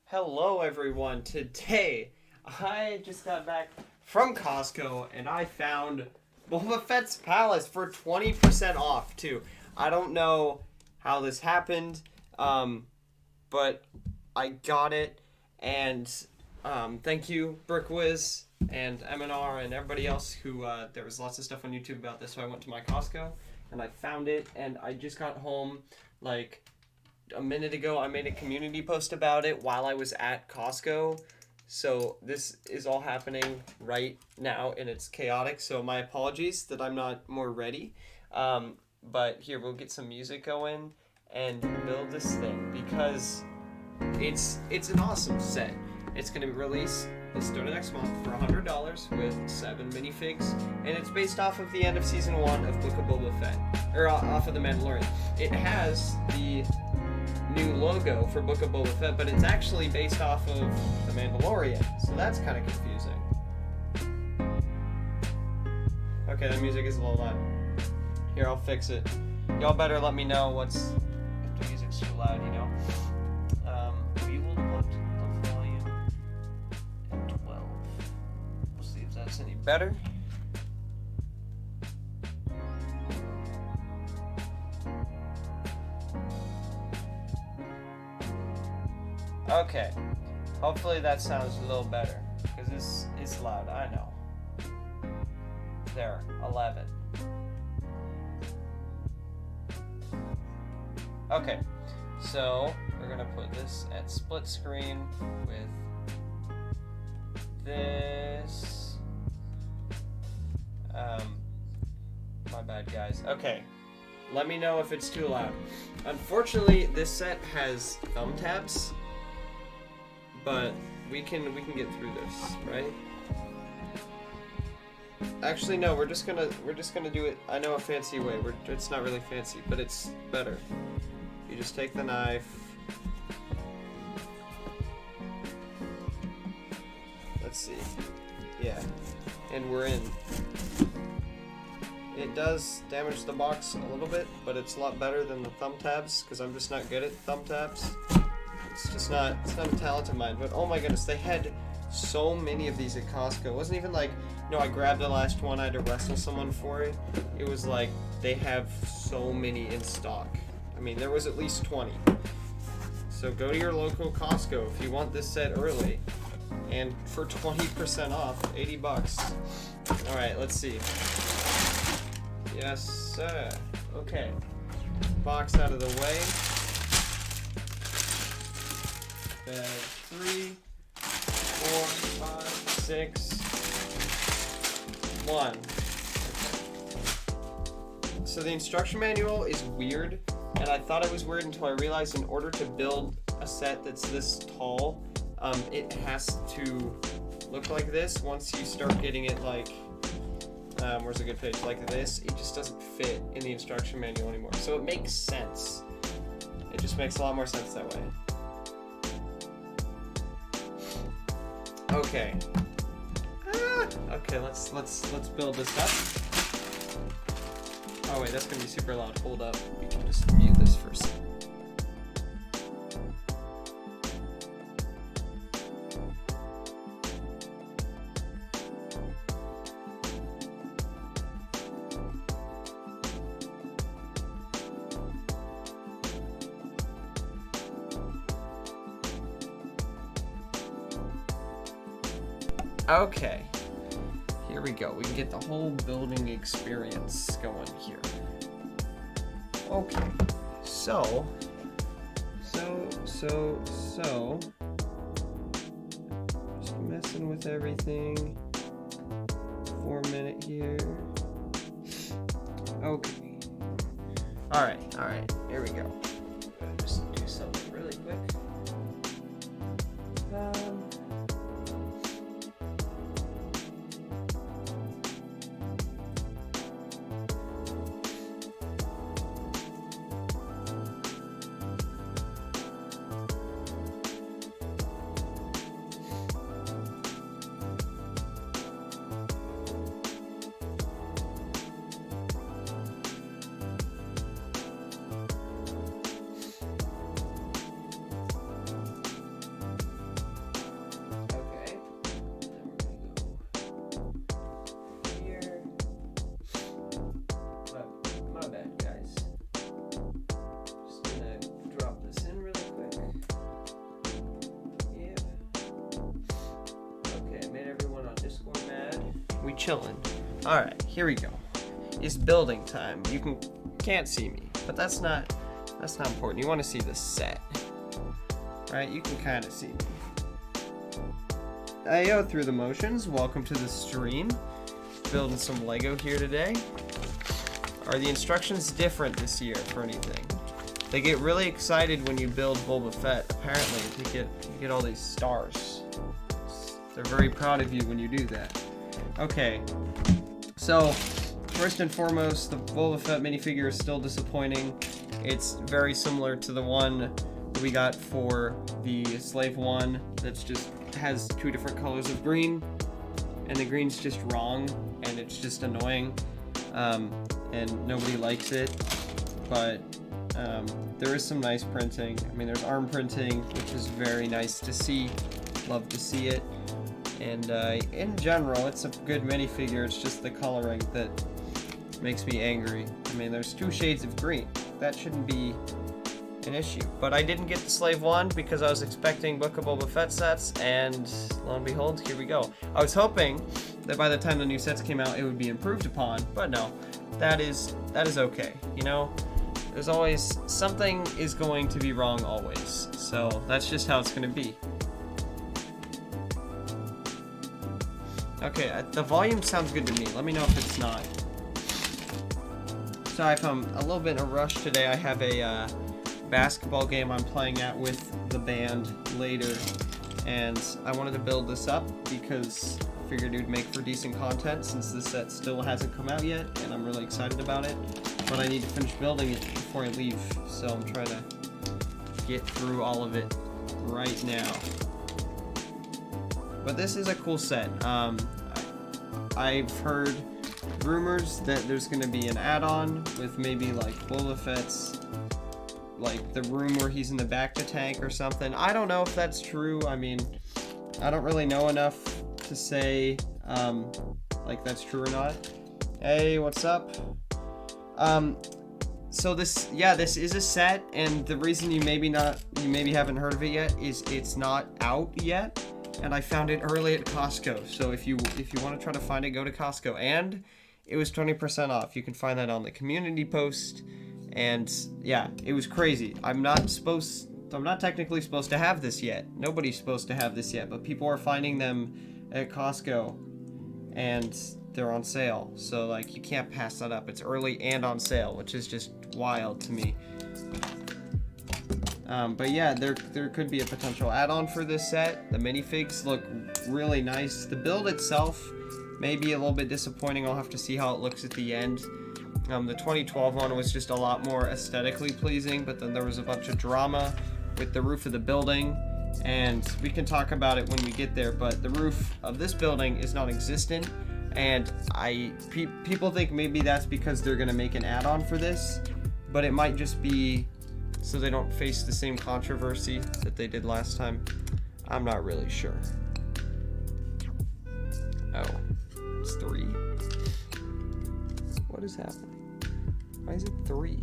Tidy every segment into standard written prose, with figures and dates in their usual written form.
Hello everyone. Today I just got back from Costco and I found Boba Fett's Palace for 20% off too. I don't know how this happened, but I got it, and thank you BrickWiz and MNR and everybody else who there was lots of stuff on YouTube about this, so I went to my Costco and I found it, and I just got home like a minute ago. I made a community post about it while I was at Costco, so this is all happening right now and it's chaotic, so my apologies that I'm not more ready, but here, we'll get some music going and build this thing because it's an awesome set. It's going to be released the start of next month for $100 with 7 minifigs, and it's based off of the end of season 1 of Book of Boba Fett, or off of The Mandalorian. It has the new logo for Book of Boba Fett, but it's actually based off of The Mandalorian, so that's kind of confusing. Okay, that music is a little loud. Here, I'll fix it. Y'all better let me know if the music's too loud, you know? We will put the volume at 12. We'll see if that's any better. Okay, hopefully that sounds a little better, because this is loud, I know. There, 11. Okay, so we're gonna put this at split screen with this. My bad, guys. Okay, let me know if it's too loud. Unfortunately, this set has thumb tabs, but we can get through this, right? Actually, no. We're just gonna do it. I know a fancy way. It's not really fancy, but it's better. You just take the knife. Let's see. Yeah, and we're in. It does damage the box a little bit, but it's a lot better than the thumb tabs because I'm just not good at thumb tabs. It's not a talent of mine, but oh my goodness, they had so many of these at Costco. It wasn't even like, I grabbed the last one, I had to wrestle someone for it. It was like, they have so many in stock. I mean, there was at least 20. So go to your local Costco if you want this set early. And for 20% off, 80 bucks. Alright, let's see. Yes, sir. Okay. Box out of the way. Bag 3, 4, 5, 6, 1. Okay. So the instruction manual is weird, and I thought it was weird until I realized in order to build a set that's this tall, it has to look like this. Once you start getting it like, where's a good page, like this, it just doesn't fit in the instruction manual anymore. So it makes sense. It just makes a lot more sense that way. Okay. Okay, let's build this up. Oh wait, that's gonna be super loud. Hold up. We can just mute this for a second. Okay, here we go. We can get the whole building experience going here. Okay, so, just messing with everything for a minute here. Okay, all right, here we go. Just do something really quick. chilling. Alright, here we go. It's building time. You can't see me, but that's not important. You want to see the set. Right? You can kind of see me. Ayo through the motions. Welcome to the stream. Building some Lego here today. Are the instructions different this year for anything? They get really excited when you build Boba Fett. Apparently, you get all these stars. They're very proud of you when you do that. Okay, so first and foremost, the Boba Fett minifigure is still disappointing. It's very similar to the one that we got for the Slave 1 that's just has 2 different colors of green, and the green's just wrong, and it's just annoying, and nobody likes it, but there is some nice printing. I mean, there's arm printing, which is very nice to see. Love to see it. And in general, it's a good minifigure. It's just the coloring that makes me angry. I mean, there's 2 shades of green. That shouldn't be an issue. But I didn't get the Slave 1 because I was expecting Book of Boba Fett sets, and lo and behold, here we go. I was hoping that by the time the new sets came out, it would be improved upon, but no. That is okay. You know, there's always something is going to be wrong always. So that's just how it's going to be. Okay, the volume sounds good to me. Let me know if it's not. Sorry if I'm a little bit in a rush today. I have a basketball game I'm playing at with the band later, and I wanted to build this up because I figured it would make for decent content since the set still hasn't come out yet, and I'm really excited about it. But I need to finish building it before I leave, so I'm trying to get through all of it right now. But this is a cool set. I've heard rumors that there's going to be an add-on with maybe like Boba Fett's, like the room where he's in the Bacta tank or something. I don't know if that's true. I mean, I don't really know enough to say like that's true or not. Hey, what's up? So this is a set, and the reason you maybe haven't heard of it yet is it's not out yet. And I found it early at COSTCO, so if you want to try to find it, go to COSTCO. And it was 20% off. You can find that on the community post, and yeah, it was crazy. I'm not technically supposed to have this yet. Nobody's supposed to have this yet, but people are finding them at COSTCO, and they're on sale. So like, you can't pass that up. It's early and on sale, which is just wild to me. But yeah, there could be a potential add-on for this set. The minifigs look really nice. The build itself may be a little bit disappointing. I'll have to see how it looks at the end. The 2012 one was just a lot more aesthetically pleasing, but then there was a bunch of drama with the roof of the building, and we can talk about it when we get there, but the roof of this building is non-existent, and people think maybe that's because they're going to make an add-on for this, but it might just be so they don't face the same controversy that they did last time. I'm not really sure. Oh, it's 3. What is happening? Why is it 3?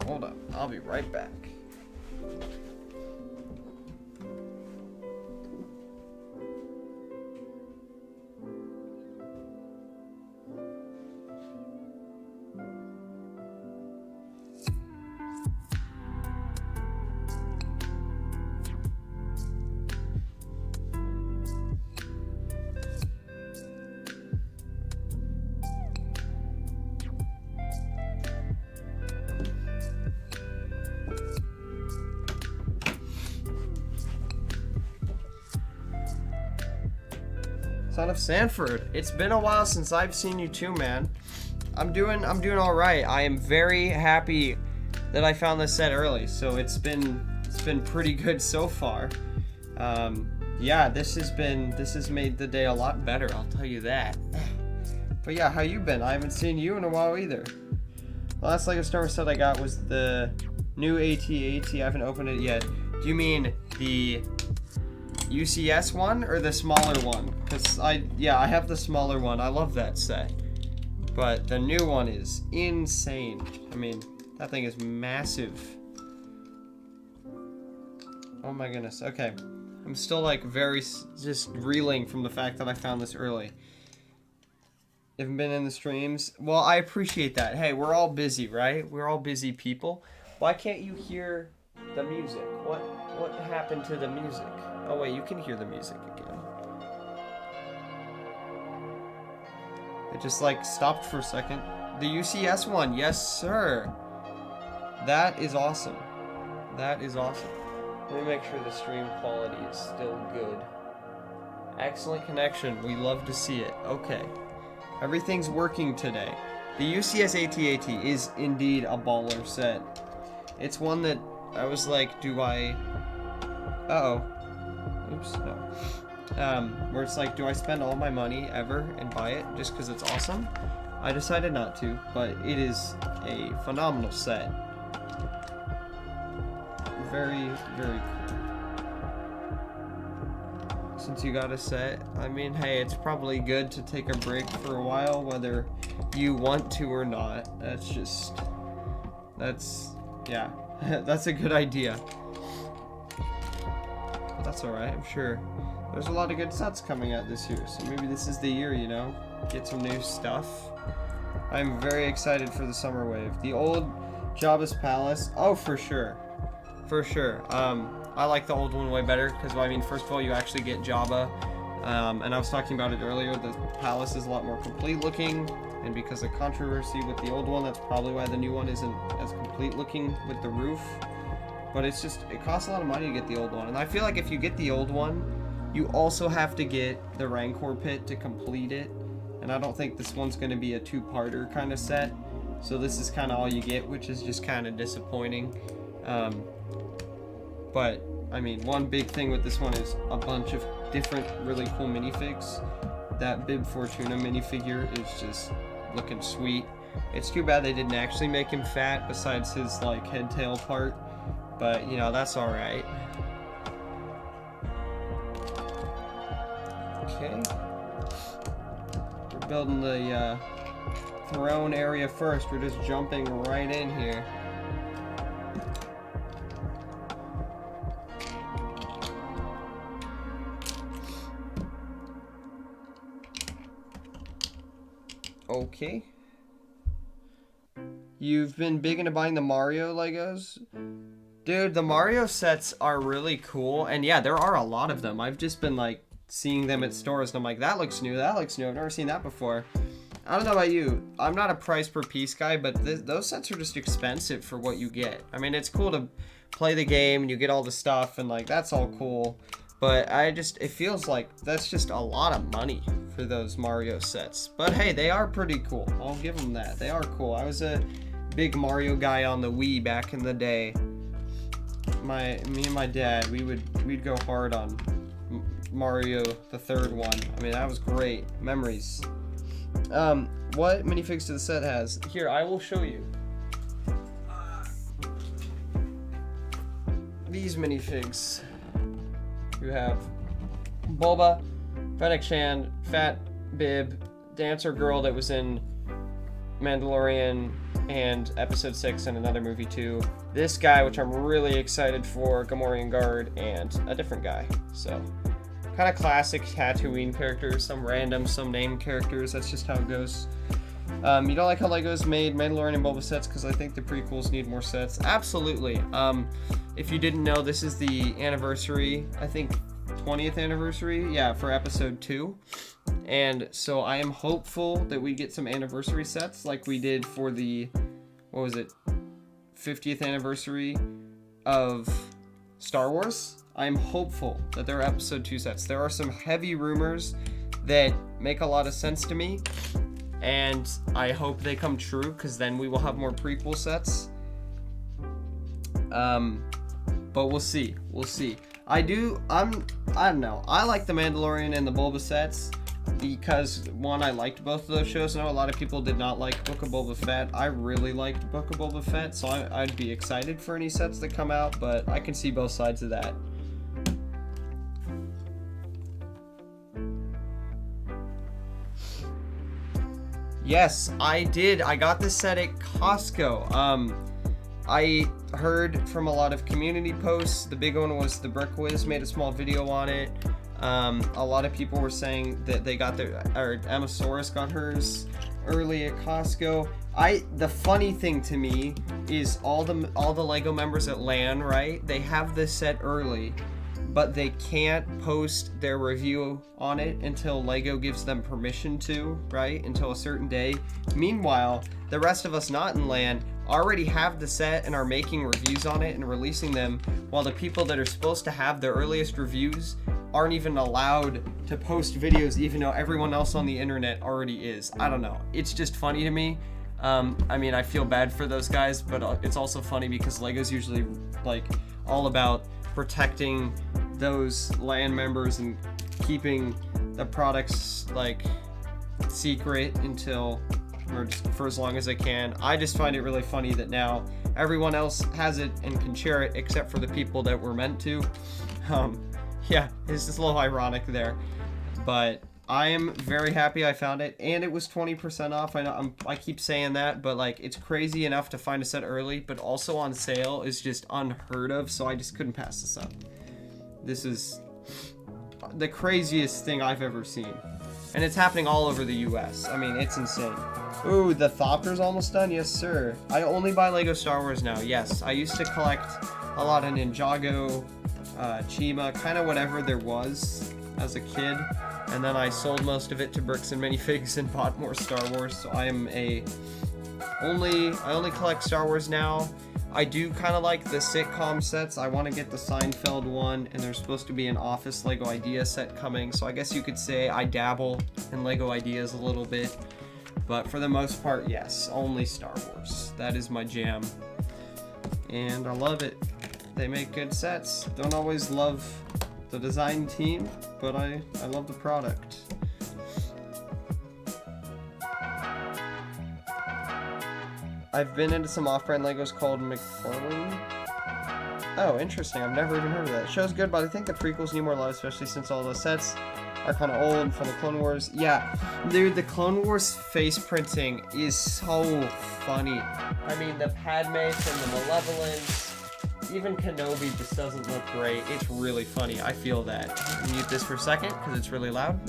Hold up, I'll be right back. Son of Sanford, it's been a while since I've seen you too, man. I'm doing all right. I am very happy that I found this set early, so it's been pretty good so far. Yeah, this has made the day a lot better, I'll tell you that. But yeah, how you been? I haven't seen you in a while either. The last LEGO Star Wars set I got was the new AT-AT. I haven't opened it yet. Do you mean the UCS one or the smaller one? Because I have the smaller one. I love that set. But the new one is insane. I mean, that thing is massive. Oh my goodness. Okay. I'm still like just reeling from the fact that I found this early. You haven't been in the streams? Well, I appreciate that. Hey, we're all busy, right? We're all busy people. Why can't you hear the music? What happened to the music? Oh wait, you can hear the music again. It just like stopped for a second. The UCS one, yes sir. That is awesome. That is awesome. Let me make sure the stream quality is still good. Excellent connection. We love to see it. Okay. Everything's working today. The UCS AT-AT is indeed a baller set. It's one that I was like, do I... Uh-oh. Oops, no. Where it's like, do I spend all my money ever and buy it just because it's awesome? I decided not to, but it is a phenomenal set. Very, very cool. Since you got a set, I mean, hey, it's probably good to take a break for a while, whether you want to or not. Yeah, that's a good idea. But that's alright, I'm sure. There's a lot of good sets coming out this year, so maybe this is the year, you know? Get some new stuff. I'm very excited for the summer wave. The old Jabba's Palace, oh, for sure. For sure. I like the old one way better because, well, I mean, first of all, you actually get Jabba, and I was talking about it earlier. The palace is a lot more complete looking, and because of controversy with the old one, that's probably why the new one isn't as complete looking with the roof. But it's just, it costs a lot of money to get the old one, and I feel like if you get the old one, you also have to get the Rancor pit to complete it, and I don't think this one's going to be a two-parter kind of set, so this is kind of all you get, which is just kind of disappointing. But, I mean, one big thing with this one is a bunch of different really cool minifigs. That Bib Fortuna minifigure is just looking sweet. It's too bad they didn't actually make him fat besides his, like, head-tail part. But, you know, that's alright. Okay. We're building the throne area first. We're just jumping right in here. Okay. You've been big into buying the Mario Legos? Dude, the Mario sets are really cool, and yeah, there are a lot of them. I've just been like seeing them at stores and I'm like, that looks new, that looks new, I've never seen that before. I don't know about you, I'm not a price per piece guy, but those sets are just expensive for what you get. I mean, it's cool to play the game and you get all the stuff and like, that's all cool. But it feels like that's just a lot of money for those Mario sets. But hey, they are pretty cool. I'll give them that. They are cool. I was a big Mario guy on the Wii back in the day. Me and my dad, we'd go hard on Mario, the third one. I mean, that was great. Memories. What minifigs do the set has? Here, I will show you. These minifigs. You have Boba, Fennec Shand, Fat Bib, Dancer Girl that was in Mandalorian and Episode 6 and another movie too. This guy, which I'm really excited for, Gamorrean Guard, and a different guy. So, kind of classic Tatooine characters, some random, some named characters. That's just how it goes. You don't like how Legos made Mandalorian and Boba sets because I think the prequels need more sets? Absolutely. If you didn't know, this is the anniversary, I think 20th anniversary, yeah, for episode 2. And so I am hopeful that we get some anniversary sets like we did for the, 50th anniversary of Star Wars. I'm hopeful that there are episode 2 sets. There are some heavy rumors that make a lot of sense to me, and I hope they come true because then we will have more prequel sets. But we'll see. We'll see. I don't know. I like the Mandalorian and the Boba sets because, one, I liked both of those shows. I know a lot of people did not like Book of Boba Fett. I really liked Book of Boba Fett, so I'd be excited for any sets that come out, but I can see both sides of that. Yes, I did. I got this set at COSTCO. I heard from a lot of community posts. The big one was the Brick Wiz made a small video on it. A lot of people were saying that they got their, or Amasaurus got hers early at Costco. The funny thing to me is all the LEGO members at LAN, right? They have this set early, but they can't post their review on it until LEGO gives them permission to, right? Until a certain day. Meanwhile, the rest of us not in LAN already have the set and are making reviews on it and releasing them, while the people that are supposed to have their earliest reviews aren't even allowed to post videos, even though everyone else on the internet already is. I don't know. It's just funny to me. I mean, I feel bad for those guys, but it's also funny because LEGO's usually like all about protecting those LAN members and keeping the products like secret until, or just for as long as they can. I just find it really funny that now everyone else has it and can share it except for the people that were meant to. Yeah, it's just a little ironic there, but I am very happy I found it, and it was 20% off. I know I keep saying that, but like it's crazy enough to find a set early, but also on sale is just unheard of, so I just couldn't pass this up. This is the craziest thing I've ever seen, and it's happening all over the US. I mean, it's insane. Ooh, the Thopter's almost done? Yes, sir. I only buy LEGO Star Wars now. Yes, I used to collect a lot of Ninjago, Chima, kind of whatever there was as a kid, and then I sold most of it to Bricks and Minifigs and bought more Star Wars. So I only collect Star Wars now. I do kind of like the sitcom sets. I want to get the Seinfeld one, and there's supposed to be an Office LEGO Idea set coming, so I guess you could say I dabble in LEGO Ideas a little bit, but for the most part, yes, only Star Wars. That is my jam, and I love it. They make good sets. Don't always love the design team, but I love the product. I've been into some off-brand Legos called McFarlane. Oh, interesting. I've never even heard of that. Show's good, but I think the prequels need more love, especially since all those sets are kind of old from the Clone Wars. Yeah, dude, the Clone Wars face printing is so funny. I mean, the Padme from the Malevolence, even Kenobi just doesn't look great. It's really funny. I feel that. Mute this for a second because it's really loud.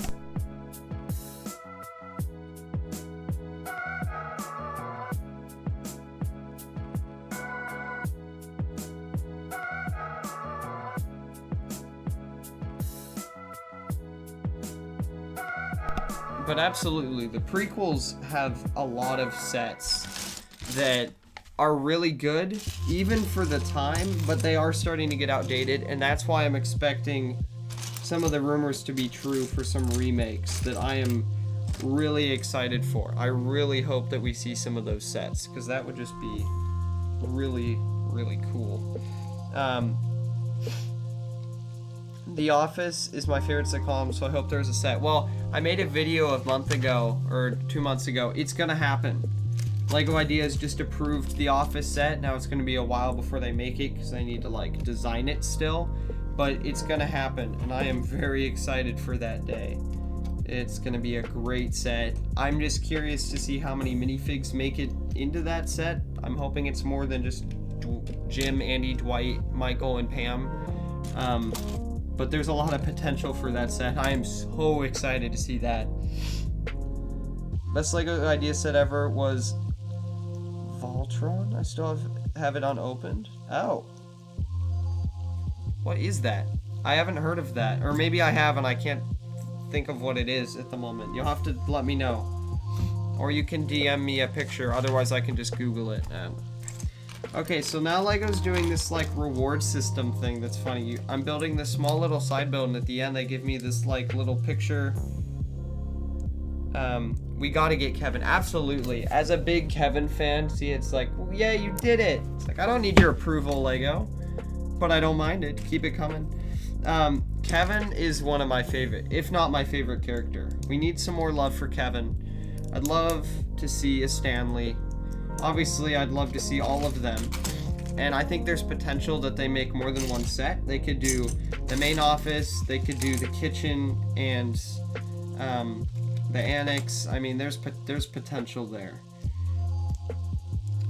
But absolutely, the prequels have a lot of sets that are really good, even for the time, but they are starting to get outdated, and that's why I'm expecting some of the rumors to be true for some remakes that I am really excited for. I really hope that we see some of those sets, because that would just be really, really cool. The Office is my favorite sitcom, so I hope there's a set. Well, I made a video a month ago, or 2 months ago. It's gonna happen. LEGO Ideas just approved the Office set. Now it's gonna be a while before they make it, because they need to like design it still. But it's gonna happen, and I am very excited for that day. It's gonna be a great set. I'm just curious to see how many minifigs make it into that set. I'm hoping it's more than just Jim, Andy, Dwight, Michael, and Pam. But there's a lot of potential for that set. I am so excited to see that. Best LEGO Idea set ever was Voltron. I still have it unopened. Oh. What is that? I haven't heard of that. Or maybe I have and I can't think of what it is at the moment. You'll have to let me know. Or you can DM me a picture. Otherwise I can just Google it. Okay, so now LEGO's doing this like reward system thing that's funny. I'm building this small little side build, and at the end they give me this like little picture. We gotta get Kevin. Absolutely. As a big Kevin fan, see, it's like, well, yeah, you did it. It's like, I don't need your approval, LEGO, but I don't mind it. Keep it coming. Kevin is one of my favorite, if not my favorite character. We need some more love for Kevin. I'd love to see a Stanley. Obviously, I'd love to see all of them, and I think there's potential that they make more than one set. They could do the main office, they could do the kitchen, and the annex. I mean, there's potential there.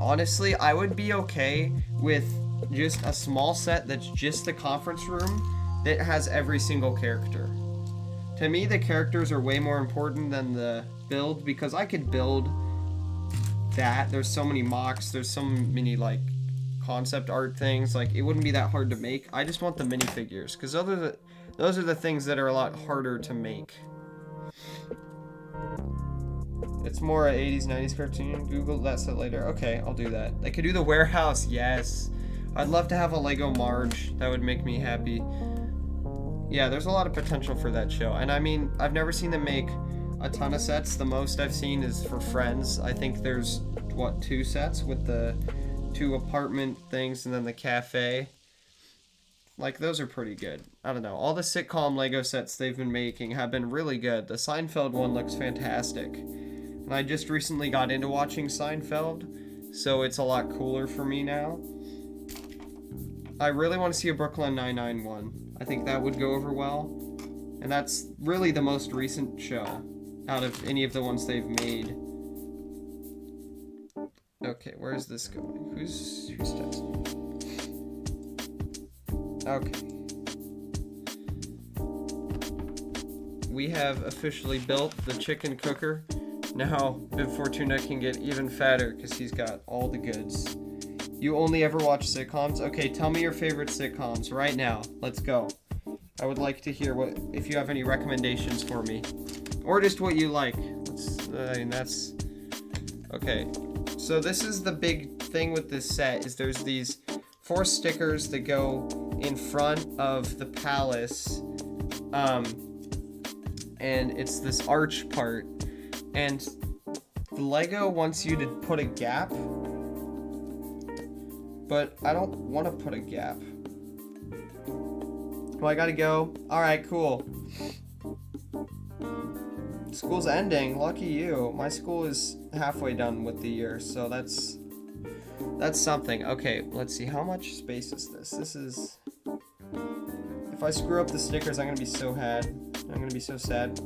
Honestly, I would be okay with just a small set that's just the conference room that has every single character. To me, the characters are way more important than the build, because I could build that. There's so many mocks, there's so many like concept art things, like it wouldn't be that hard to make. I just want the minifigures, because those are the things that are a lot harder to make. It's more an 80s, 90s cartoon. Google that set later. Okay, I'll do that. They could do the warehouse, yes. I'd love to have a Lego Marge. That would make me happy. Yeah, there's a lot of potential for that show. And I mean, I've never seen them make a ton of sets. The most I've seen is for Friends. I think there's, what, 2 sets with the 2 apartment things and then the cafe. Like, those are pretty good. I don't know. All the sitcom Lego sets they've been making have been really good. The Seinfeld one looks fantastic. And I just recently got into watching Seinfeld, so it's a lot cooler for me now. I really want to see a Brooklyn Nine-Nine one. I think that would go over well. And that's really the most recent show out of any of the ones they've made. Okay, where is this going? Who's testing? Okay. We have officially built the chicken cooker. Now, Bib Fortuna can get even fatter because he's got all the goods. You only ever watch sitcoms? Okay, tell me your favorite sitcoms right now. Let's go. I would like to hear if you have any recommendations for me. Or just what you like. That's... Okay. So this is the big thing with this set, is there's these 4 stickers that go in front of the palace. And it's this arch part. And the Lego wants you to put a gap, but I don't want to put a gap. Well, I gotta go. Alright, cool. School's ending. Lucky you. My school is halfway done with the year, so that's something. Okay, let's see. How much space is this? This is... If I screw up the stickers, I'm gonna be so sad. I'm gonna be so sad.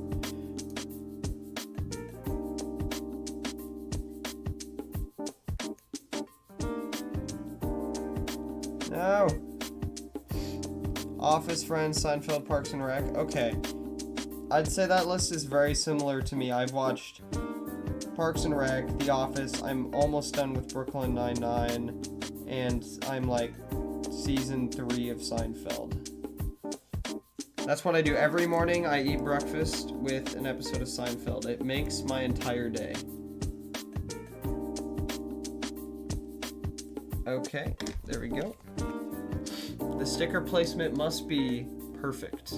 No. Office, Friends, Seinfeld, Parks and Rec. Okay. I'd say that list is very similar to me. I've watched Parks and Rec, The Office. I'm almost done with Brooklyn Nine-Nine. And I'm like season 3 of Seinfeld. That's what I do every morning. I eat breakfast with an episode of Seinfeld. It makes my entire day. Okay, there we go. The sticker placement must be perfect.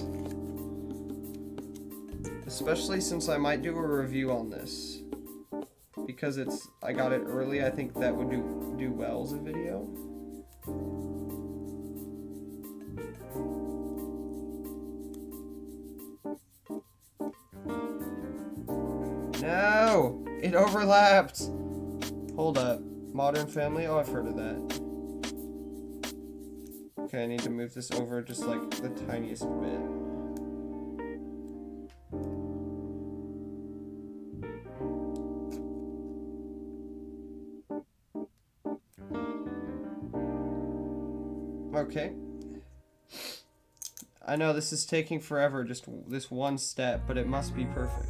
Especially since I might do a review on this. Because I got it early, I think that would do well as a video. No! It overlapped! Hold up. Modern Family? Oh, I've heard of that. Okay, I need to move this over just like the tiniest bit. Okay. I know this is taking forever, just this one step, but it must be perfect.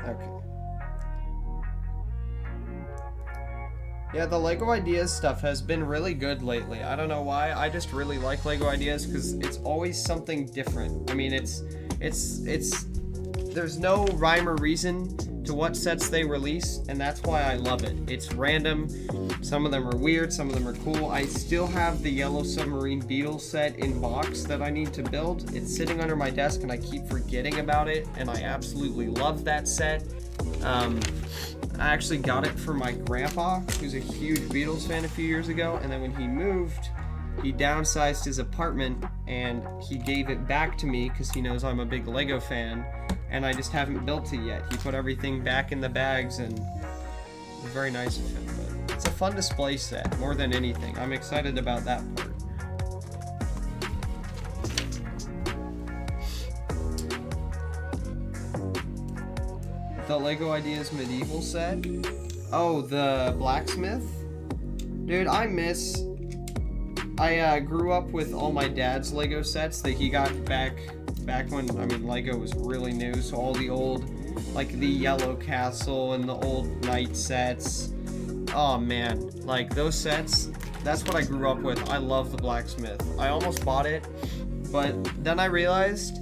Okay. Yeah, the Lego Ideas stuff has been really good lately. I don't know why. I just really like Lego Ideas because it's always something different. I mean, there's no rhyme or reason to what sets they release, and that's why I love it. It's random. Some of them are weird, some of them are cool. I still have the Yellow Submarine Beetle set in box that I need to build. It's sitting under my desk and I keep forgetting about it, and I absolutely love that set. I actually got it for my grandpa, who's a huge Beatles fan, a few years ago, and then when he moved, he downsized his apartment and he gave it back to me because he knows I'm a big Lego fan, and I just haven't built it yet. He put everything back in the bags, and it was very nice of him. But it's a fun display set, more than anything. I'm excited about that part. The Lego Ideas Medieval set. Oh, the blacksmith? Dude, I grew up with all my dad's Lego sets that he got back when, I mean, Lego was really new, so all the old, like the Yellow Castle and the old Knight sets. Oh man, like those sets, that's what I grew up with. I love the blacksmith. I almost bought it, but then I realized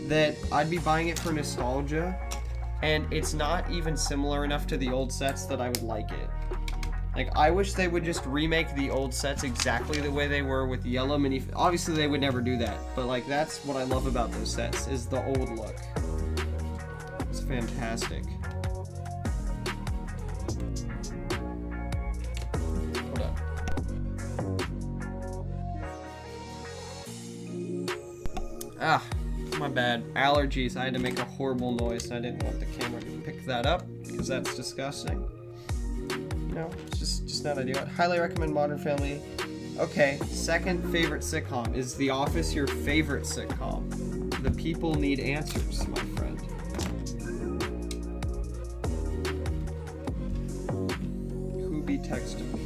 that I'd be buying it for nostalgia, and it's not even similar enough to the old sets that I would like it. Like, I wish they would just remake the old sets exactly the way they were with the yellow mini. Obviously, they would never do that, but like, that's what I love about those sets, is the old look. It's fantastic. Hold up. Ah, my bad. Allergies. I had to make a horrible noise, and I didn't want the camera to pick that up, because that's disgusting. No, it's just not ideal. I'd highly recommend Modern Family. Okay, second favorite sitcom. Is The Office your favorite sitcom? The people need answers, my friend. Who be texting me?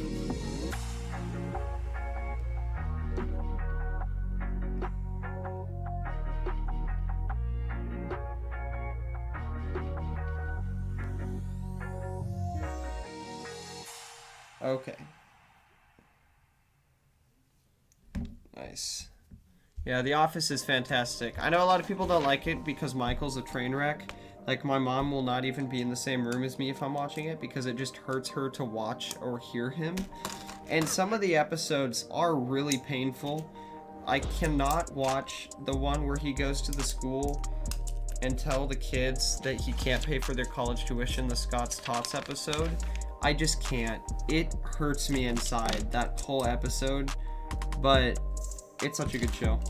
Okay. Nice. Yeah, The Office is fantastic. I know a lot of people don't like it because Michael's a train wreck. Like, my mom will not even be in the same room as me if I'm watching it because it just hurts her to watch or hear him. And some of the episodes are really painful. I cannot watch the one where he goes to the school and tell the kids that he can't pay for their college tuition, the Scott's Tots episode. I just can't. It hurts me inside, that whole episode, but it's such a good show.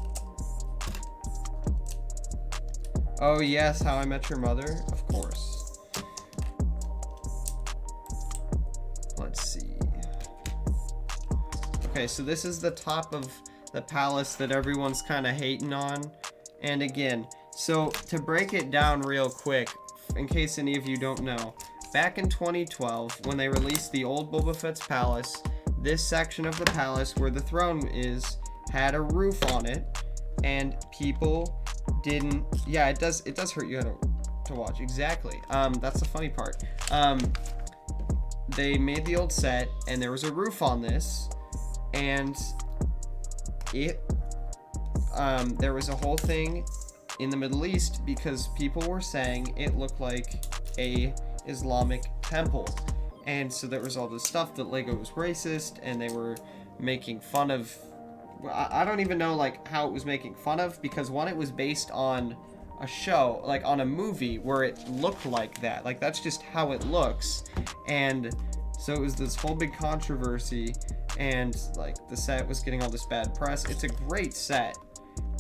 Oh yes, How I Met Your Mother, of course. Let's see. Okay, so this is the top of the palace that everyone's kind of hating on. And again, so to break it down real quick, in case any of you don't know, back in 2012, when they released the old Boba Fett's palace, this section of the palace where the throne is had a roof on it, and people didn't. Yeah, it does hurt you to watch. Exactly. That's the funny part. They made the old set, and there was a roof on this, and there was a whole thing in the Middle East because people were saying it looked like a Islamic temple, and so there was all this stuff that Lego was racist, and they were making fun of. I don't even know like how it was making fun of, because one, it was based on a show, like on a movie where it looked like that, like that's just how it looks, and so it was this whole big controversy, and like the set was getting all this bad press. It's a great set,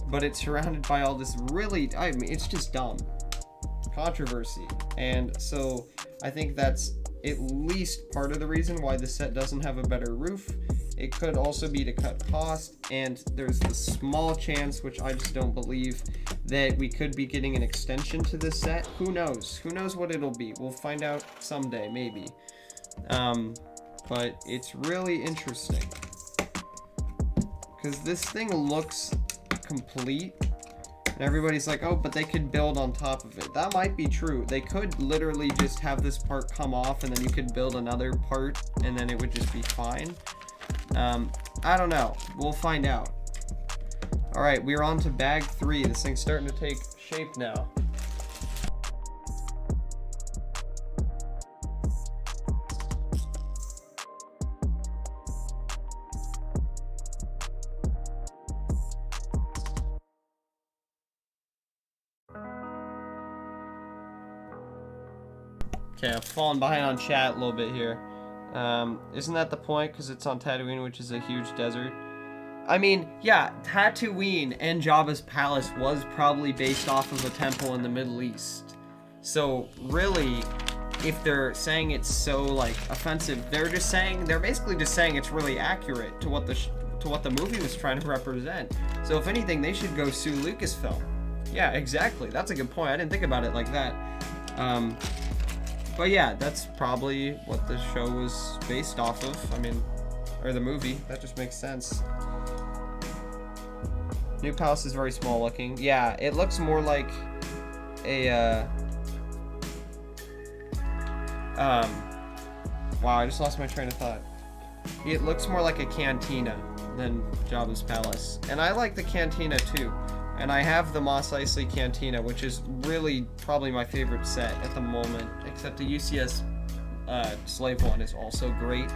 but it's surrounded by all this really, I mean, it's just dumb controversy, and so I think that's at least part of the reason why the set doesn't have a better roof. It could also be to cut cost, and there's the small chance, which I just don't believe, that we could be getting an extension to this set. Who knows? Who knows what it'll be? We'll find out someday, maybe. But it's really interesting, because this thing looks complete, and everybody's like, oh, but they could build on top of it. That might be true. They could literally just have this part come off, and then you could build another part, and then it would just be fine. I don't know. We'll find out. Alright, we're on to bag 3. This thing's starting to take shape now. Okay, I've fallen behind on chat a little bit here. Isn't that the point? Because it's on Tatooine, which is a huge desert. I mean, yeah, Tatooine and Jabba's palace was probably based off of a temple in the Middle East. So really, if they're saying it's so like offensive, they're basically just saying it's really accurate to what the movie was trying to represent. So if anything, they should go sue Lucasfilm. Yeah, exactly. That's a good point. I didn't think about it like that. But yeah, that's probably what the show was based off of. I mean, or the movie. That just makes sense. New palace is very small looking. Yeah, it looks more like a wow, I just lost my train of thought. It looks more like a cantina than Jabba's palace. And I like the cantina too. And I have the Mos Eisley Cantina, which is really probably my favorite set at the moment. Except the UCS Slave one is also great.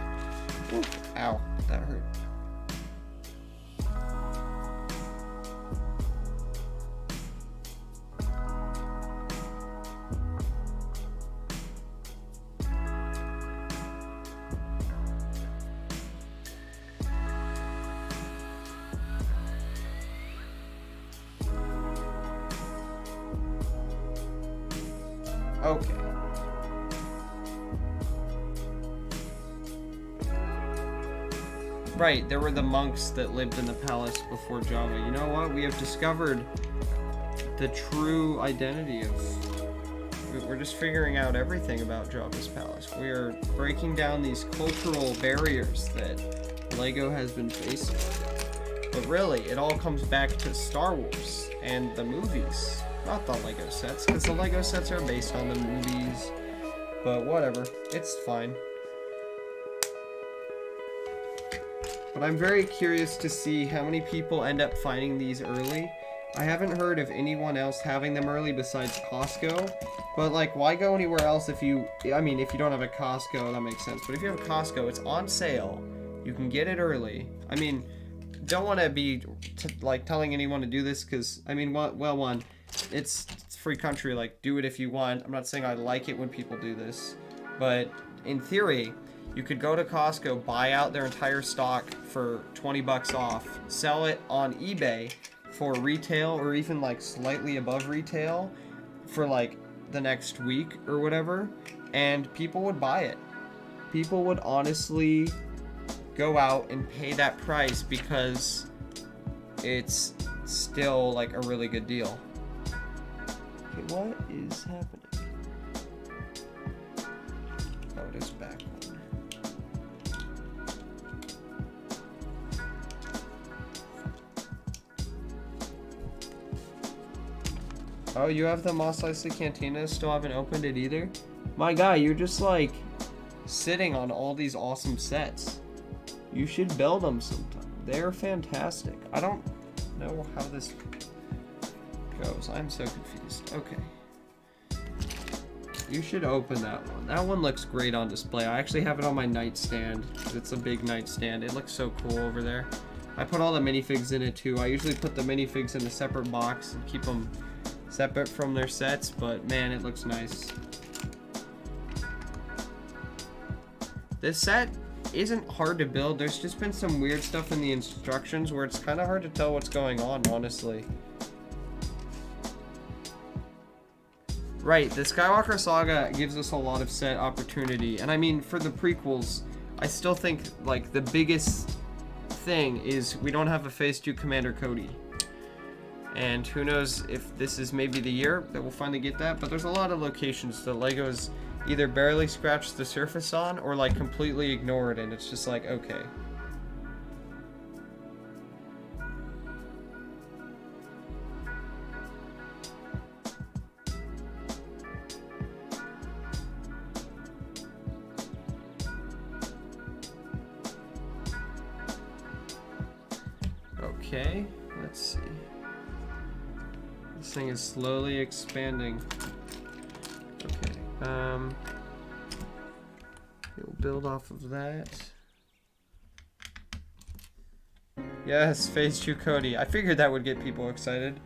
Ooh, ow, that hurt. Okay. Right, there were the monks that lived in the palace before Jabba. You know what? We have discovered the true identity of... We're just figuring out everything about Jabba's palace. We are breaking down these cultural barriers that LEGO has been facing. But really, it all comes back to Star Wars and the movies. Not the LEGO sets, because the LEGO sets are based on the movies. But whatever, it's fine. But I'm very curious to see how many people end up finding these early. I haven't heard of anyone else having them early besides Costco. But like, why go anywhere else if you... I mean, if you don't have a Costco, that makes sense. But if you have a Costco, it's on sale. You can get it early. I mean, don't want to be like telling anyone to do this because, I mean, well, one... It's free country, like, do it if you want. I'm not saying I like it when people do this, but in theory, you could go to Costco, buy out their entire stock for 20 bucks off, sell it on eBay for retail or even like slightly above retail for like the next week or whatever, and people would buy it. People would honestly go out and pay that price because it's still like a really good deal. What is happening? Oh, it is back one. Oh, you have the Mos Eisley Cantina, still haven't opened it either? My guy, you're just like sitting on all these awesome sets. You should build them sometime. They're fantastic. I don't know how this goes. I'm so confused. Okay. You should open that one. That one looks great on display. I actually have it on my nightstand. It's a big nightstand. It looks so cool over there. I put all the minifigs in it too. I usually put the minifigs in a separate box and keep them separate from their sets, but man, it looks nice. This set isn't hard to build. There's just been some weird stuff in the instructions where it's kind of hard to tell what's going on, honestly. Right, the Skywalker Saga gives us a lot of set opportunity, and I mean, for the prequels, I still think, like, the biggest thing is we don't have a Phase 2 Commander Cody. And who knows if this is maybe the year that we'll finally get that, but there's a lot of locations that LEGO's either barely scratched the surface on, or, like, completely ignored, and it's just like, okay. Okay, let's see. This thing is slowly expanding. Okay, we'll build off of that. Yes, Phase 2 Cody. I figured that would get people excited.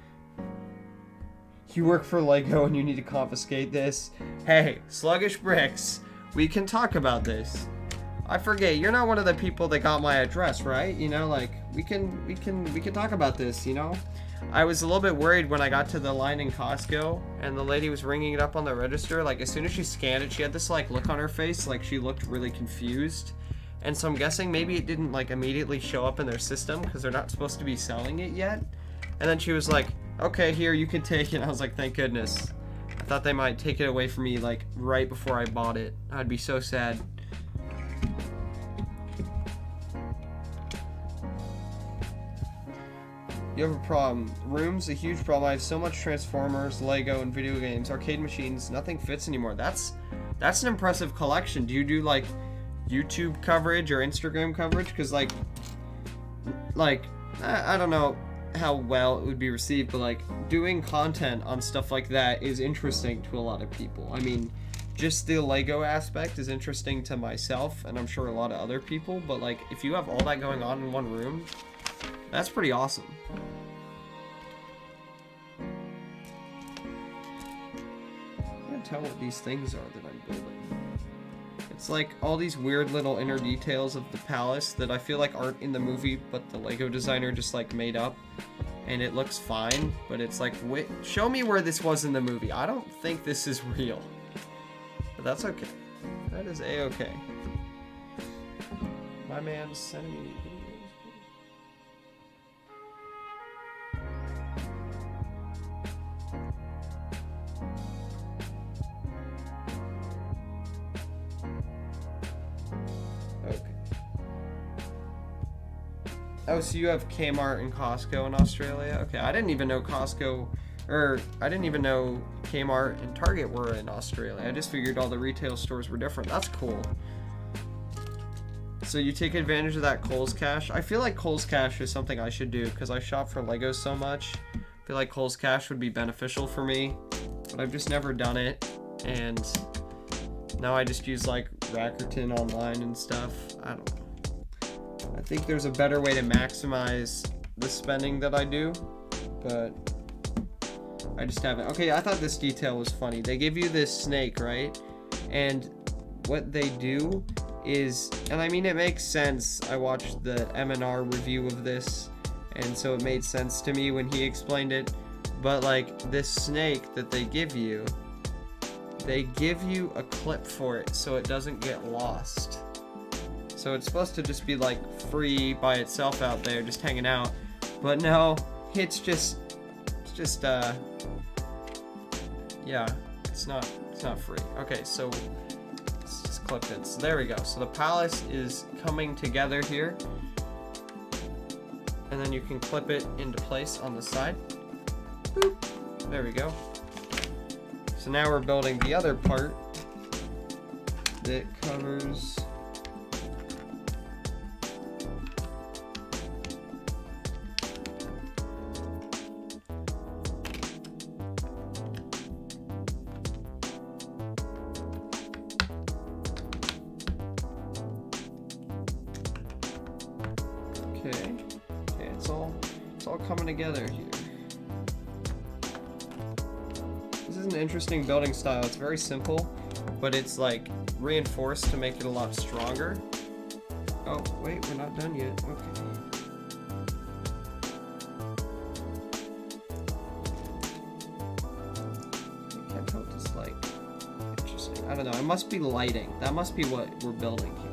You work for LEGO and you need to confiscate this? Hey, Sluggish Bricks, we can talk about this. I forget, you're not one of the people that got my address, right? You know, like, we can talk about this, you know? I was a little bit worried when I got to the line in Costco and the lady was ringing it up on the register. Like, as soon as she scanned it, she had this, like, look on her face, like she looked really confused. And so I'm guessing maybe it didn't, like, immediately show up in their system because they're not supposed to be selling it yet. And then she was like, okay, here, you can take it. And I was like, thank goodness. I thought they might take it away from me like right before I bought it. I'd be so sad. You have a problem. Rooms, a huge problem. I have so much Transformers, Lego, and video games, arcade machines. Nothing fits anymore. That's an impressive collection. Do you do like YouTube coverage or Instagram coverage? Because like I don't know how well it would be received, but like doing content on stuff like that is interesting to a lot of people. I mean, just the Lego aspect is interesting to myself, and I'm sure a lot of other people. But like, if you have all that going on in one room, that's pretty awesome. I can't tell what these things are that I'm building. It's like all these weird little inner details of the palace that I feel like aren't in the movie, but the Lego designer just like made up. And it looks fine, but it's like, wait, show me where this was in the movie. I don't think this is real. But that's okay. That is A-okay. My man's sending me... Oh, so you have Kmart and Costco in Australia? Okay, I didn't even know Costco, or I didn't even know Kmart and Target were in Australia. I just figured all the retail stores were different. That's cool. So you take advantage of that Kohl's Cash? I feel like Kohl's Cash is something I should do because I shop for Legos so much. I feel like Kohl's Cash would be beneficial for me, but I've just never done it. And now I just use like Rakuten online and stuff. I don't know. I think there's a better way to maximize the spending that I do, but I just haven't. Okay, I thought this detail was funny. They give you this snake, right? And what they do is, and I mean, it makes sense. I watched the M&R review of this, and so it made sense to me when he explained it. But like this snake that they give you a clip for it so it doesn't get lost. So it's supposed to just be like free by itself out there, just hanging out. But no, it's not free. Okay, so it's just clipped in. So there we go. So the palace is coming together here. And then you can clip it into place on the side. Boop. There we go. So now we're building the other part that covers... Okay, it's all coming together here. This is an interesting building style. It's very simple, but it's like reinforced to make it a lot stronger. Oh, wait, we're not done yet. Okay. I can't tell if it's like interesting. I don't know. It must be lighting. That must be what we're building here.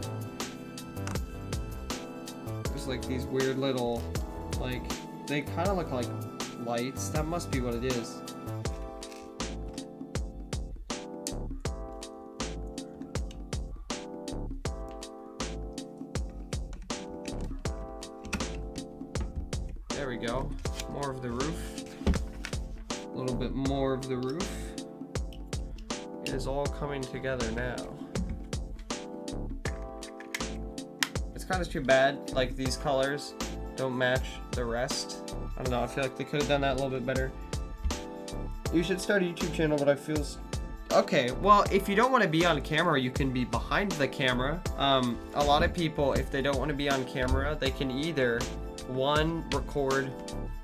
Like these weird little, like, they kind of look like lights. That must be what it is. There we go. More of the roof. A little bit more of the roof. It is all coming together now. Kind of too bad, like these colors don't match the rest. I don't know, I feel like they could have done that a little bit better. You should start a YouTube channel, but I feel... Okay, well, if you don't want to be on camera, you can be behind the camera. A lot of people, if they don't want to be on camera, they can either, one, record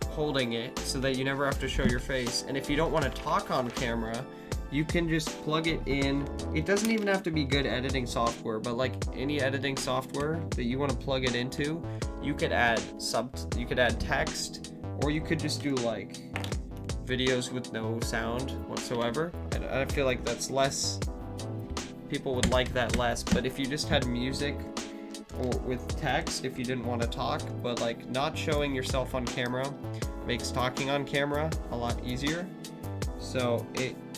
holding it so that you never have to show your face, and if you don't want to talk on camera, you can just plug it in. It doesn't even have to be good editing software, but like any editing software that you want to plug it into, you could add text, or you could just do like videos with no sound whatsoever. And I feel like that's less, people would like that less. But if you just had music or with text, if you didn't want to talk, but like not showing yourself on camera makes talking on camera a lot easier. So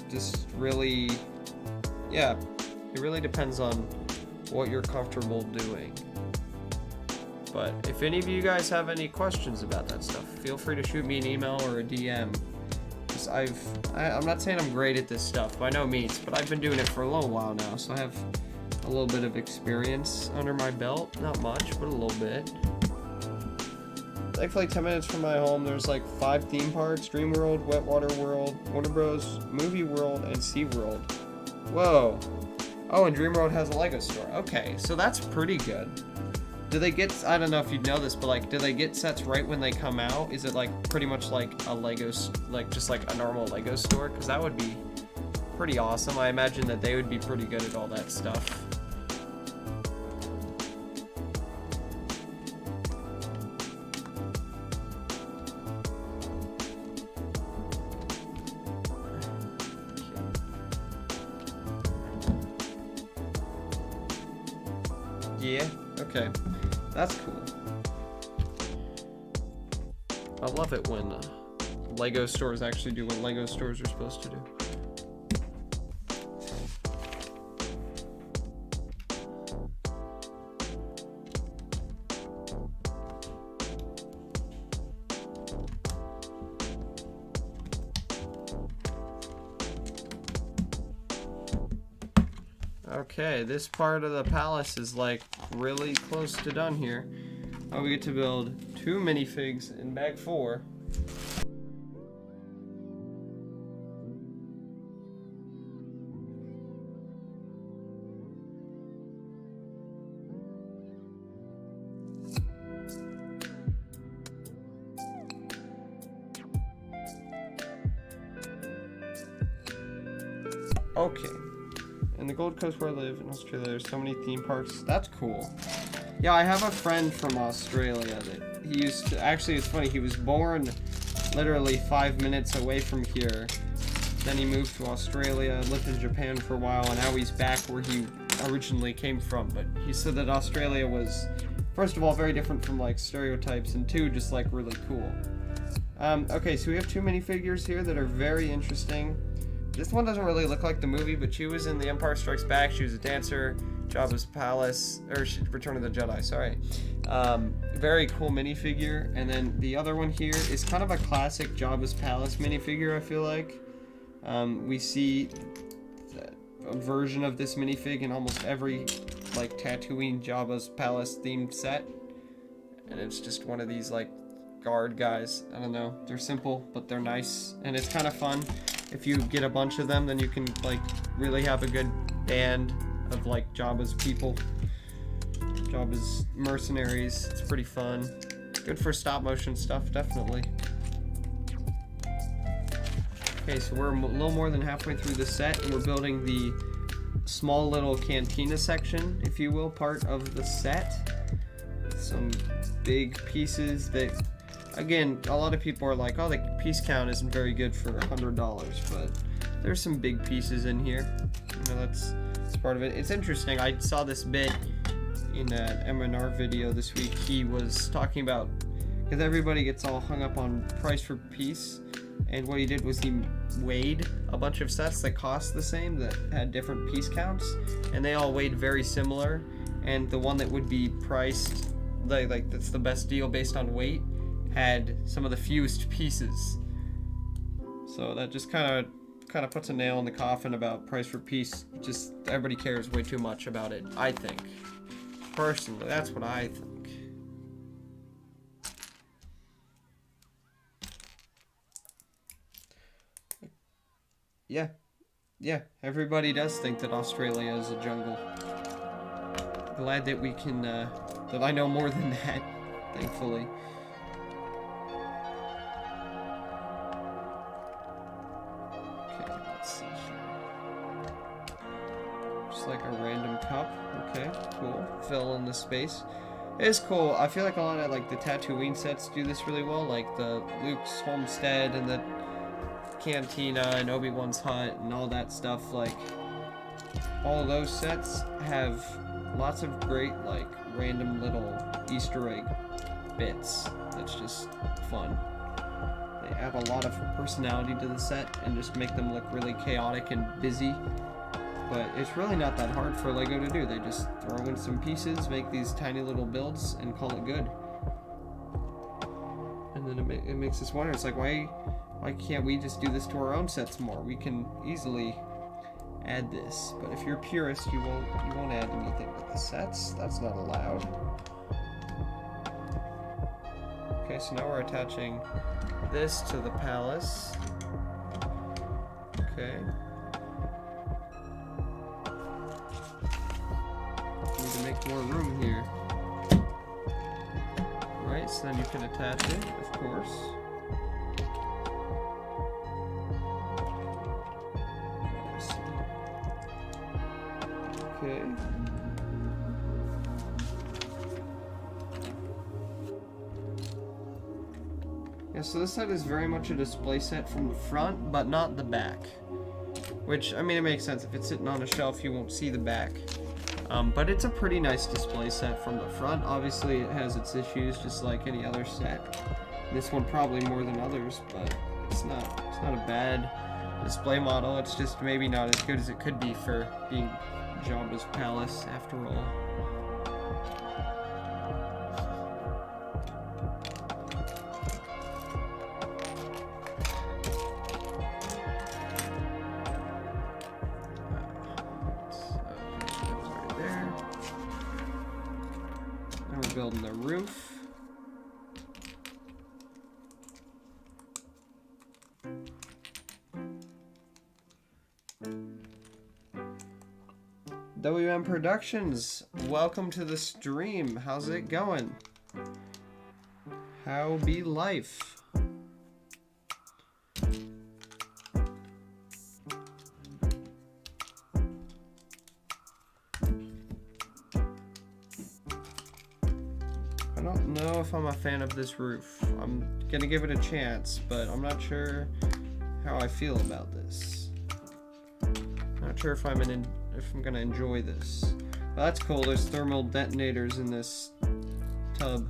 just really, yeah, it really depends on what you're comfortable doing. But if any of you guys have any questions about that stuff, feel free to shoot me an email or a DM. Because I'm not saying I'm great at this stuff, by no means, but I've been doing it for a little while now, so I have a little bit of experience under my belt. Not much, but a little bit. Like 10 minutes from my home, there's like 5 theme parks: Dream World, Wet Water World, Warner Bros. Movie World, and Sea World. Whoa. Oh, and Dream World has a Lego store. Okay, so that's pretty good. Do they get, I don't know if you'd know this, but like, do they get sets right when they come out? Is it like pretty much like a Lego, like just like a normal Lego store? Because that would be pretty awesome. I imagine that they would be pretty good at all that stuff. Yeah, okay. That's cool. I love it when Lego stores actually do what Lego stores are supposed to do. Okay, this part of the palace is like really close to done here. Oh, we get to build 2 minifigs in bag 4. Okay. In the Gold Coast where I live in Australia, there's so many theme parks. That's cool. Yeah, I have a friend from Australia that he used to, actually it's funny, he was born literally 5 minutes away from here. Then he moved to Australia, lived in Japan for a while, and now he's back where he originally came from. But he said that Australia was, first of all, very different from like stereotypes, and 2, just like really cool. Okay, so we have 2 minifigures here that are very interesting. This one doesn't really look like the movie, but she was in The Empire Strikes Back. She was a dancer, Jabba's Palace, or Return of the Jedi, sorry. Very cool minifigure. And then the other one here is kind of a classic Jabba's Palace minifigure, I feel like. We see a version of this minifig in almost every like Tatooine Jabba's Palace themed set. And it's just one of these like guard guys. I don't know, they're simple, but they're nice. And it's kind of fun. If you get a bunch of them, then you can like really have a good band of like Jabba's people, Jabba's mercenaries. It's pretty fun. Good for stop motion stuff, definitely. Okay, so we're a little more than halfway through the set, and we're building the small little cantina section, if you will, part of the set. Some big pieces that, again, a lot of people are like, oh, the piece count isn't very good for $100, but there's some big pieces in here. You know, that's part of it. It's interesting. I saw this bit in an M&R video this week. He was talking about, because everybody gets all hung up on price per piece, and what he did was he weighed a bunch of sets that cost the same, that had different piece counts, and they all weighed very similar, and the one that would be priced, like that's the best deal based on weight, had some of the fewest pieces. So that just kind of puts a nail in the coffin about price per piece. Just everybody cares way too much about it, I think. Personally, that's what I think. Yeah, everybody does think that Australia is a jungle. Glad that we can, that I know more than that, thankfully. Like a random cup. Okay, cool. Fill in the space. It is cool. I feel like a lot of like the Tatooine sets do this really well, like the Luke's homestead and the cantina and Obi-Wan's hut and all that stuff. Like all of those sets have lots of great like random little Easter egg bits. That's just fun. They add a lot of personality to the set and just make them look really chaotic and busy. But it's really not that hard for LEGO to do. They just throw in some pieces, make these tiny little builds, and call it good. And then it makes us wonder, it's like, why can't we just do this to our own sets more? We can easily add this. But if you're a purist, you won't add anything to the sets. That's not allowed. Okay, so now we're attaching this to the palace. Okay. Need to make more room here. Right, so then you can attach it, of course. Okay. Yeah, so this set is very much a display set from the front, but not the back. Which, I mean, it makes sense. If it's sitting on a shelf, you won't see the back. But it's a pretty nice display set from the front. Obviously, it has its issues, just like any other set. This one probably more than others, but it's not a bad display model. It's just maybe not as good as it could be for being Jabba's palace, after all. Building the roof. WM Productions, welcome to the stream. How's it going? How be life? I don't know if I'm a fan of this roof. I'm gonna give it a chance, but I'm not sure how I feel about this. Not sure if I'm gonna enjoy this. But that's cool. There's thermal detonators in this tub.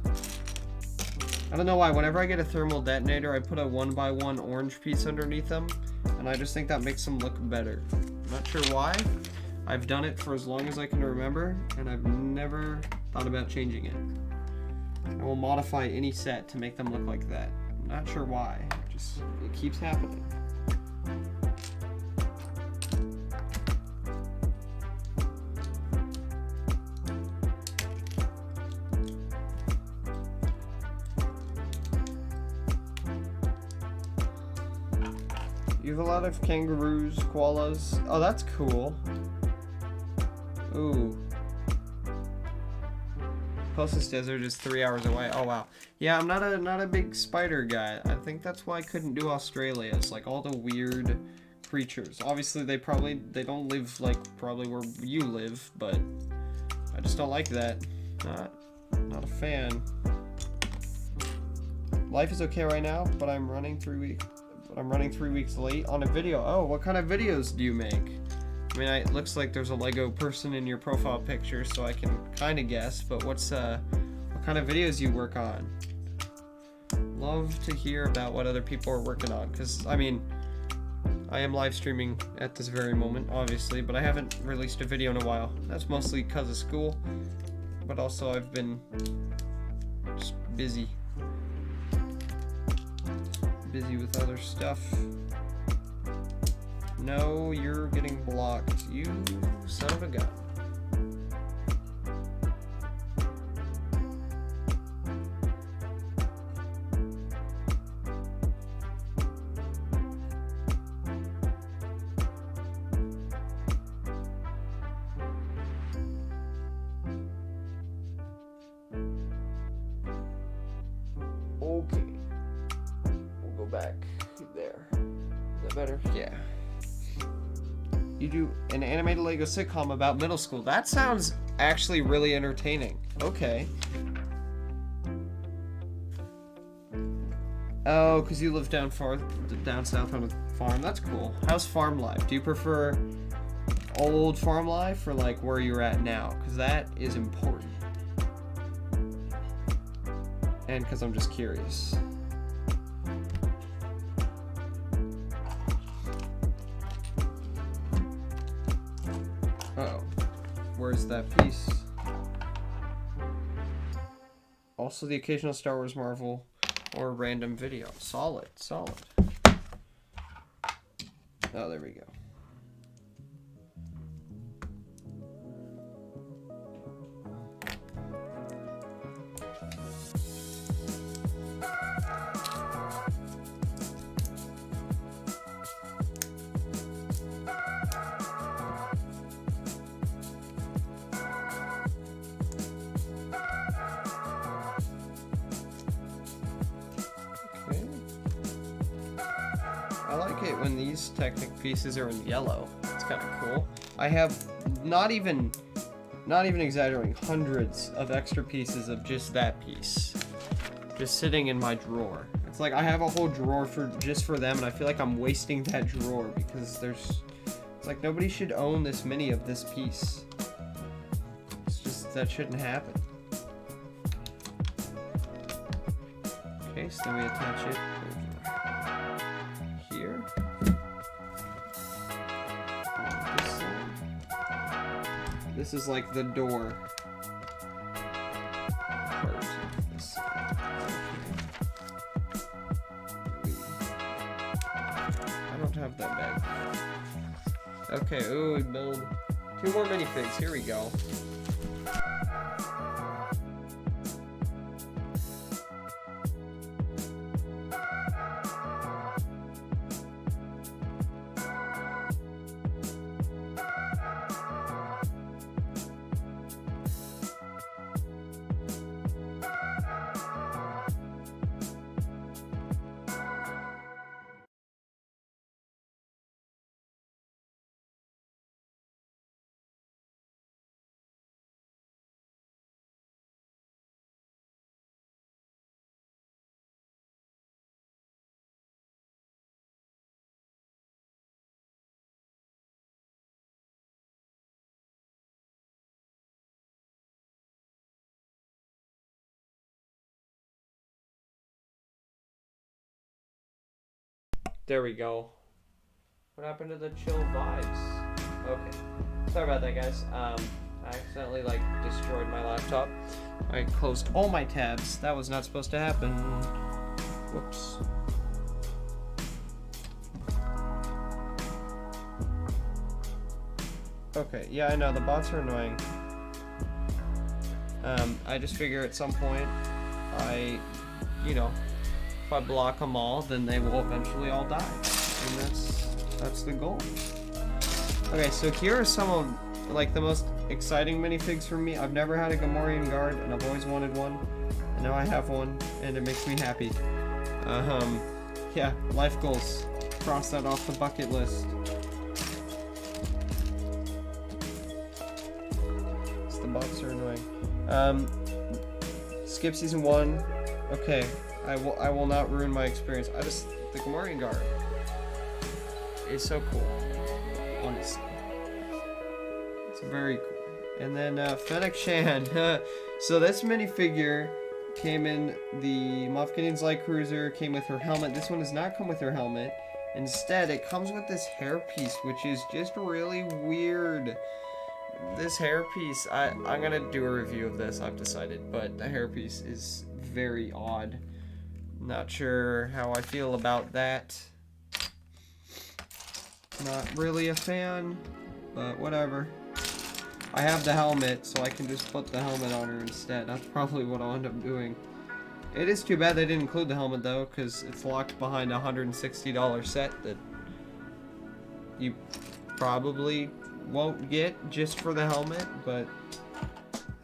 I don't know why. Whenever I get a thermal detonator, I put a 1x1 orange piece underneath them, and I just think that makes them look better. I'm not sure why. I've done it for as long as I can remember, and I've never thought about changing it. I will modify any set to make them look like that. I'm not sure why. It keeps happening. You have a lot of kangaroos, koalas. Oh, that's cool. Ooh. Closest desert is 3 hours away. Oh wow. Yeah, I'm not a big spider guy. I think that's why I couldn't do Australia. It's like all the weird creatures. Obviously they don't live like probably where you live, but I just don't like that. Not a fan. Life is okay right now, but I'm running 3 weeks late on a video. Oh, what kind of videos do you make? I mean, it looks like there's a Lego person in your profile picture, so I can kind of guess, but what kind of videos you work on? Love to hear about what other people are working on, because, I mean, I am live streaming at this very moment, obviously, but I haven't released a video in a while. That's mostly because of school, but also I've been just busy with other stuff. No, you're getting blocked, you son of a gun. Okay. We'll go back there. Is that better? Yeah. You do an animated Lego sitcom about middle school. That sounds actually really entertaining. Okay. Oh, because you live down south on a farm. That's cool. How's farm life? Do you prefer old farm life or like where you're at now? Because that is important. And because I'm just curious. Uh-oh. Where's that piece? Also the occasional Star Wars, Marvel, or random video. Solid, solid. Oh, there we go. I like it when these Technic pieces are in yellow. It's kind of cool. I have not even exaggerating, hundreds of extra pieces of just that piece, just sitting in my drawer. It's like I have a whole drawer just for them, and I feel like I'm wasting that drawer because it's like nobody should own this many of this piece. It's just that shouldn't happen. Okay, so then we attach it here. This is like the door part of this. I don't have that bag. Okay, ooh, we build 2 more minifigs. Here we go. There we go. What happened to the chill vibes? Okay. Sorry about that, guys. I accidentally, destroyed my laptop. I closed all my tabs. That was not supposed to happen. Whoops. Okay, yeah, I know. The bots are annoying. I just figure at some point, if I block them all, then they will eventually all die. And that's the goal. Okay, so here are some of, the most exciting minifigs for me. I've never had a Gamorrean guard, and I've always wanted one. And now I have one, and it makes me happy. Yeah, life goals. Cross that off the bucket list. The bots are annoying. Skip season 1. Okay. I will not ruin my experience. The Gamorrean guard is so cool, honestly. It's very cool. And then Fennec Shan. So this minifigure came in the Moff Gideon's light cruiser, came with her helmet. This one does not come with her helmet. Instead, it comes with this hairpiece, which is just really weird. This hairpiece, I'm gonna do a review of this, I've decided, but the hairpiece is very odd. Not sure how I feel about that. Not really a fan, but whatever. I have the helmet, so I can just put the helmet on her instead. That's probably what I'll end up doing. It is too bad they didn't include the helmet, though, because it's locked behind a $160 set that you probably won't get just for the helmet, but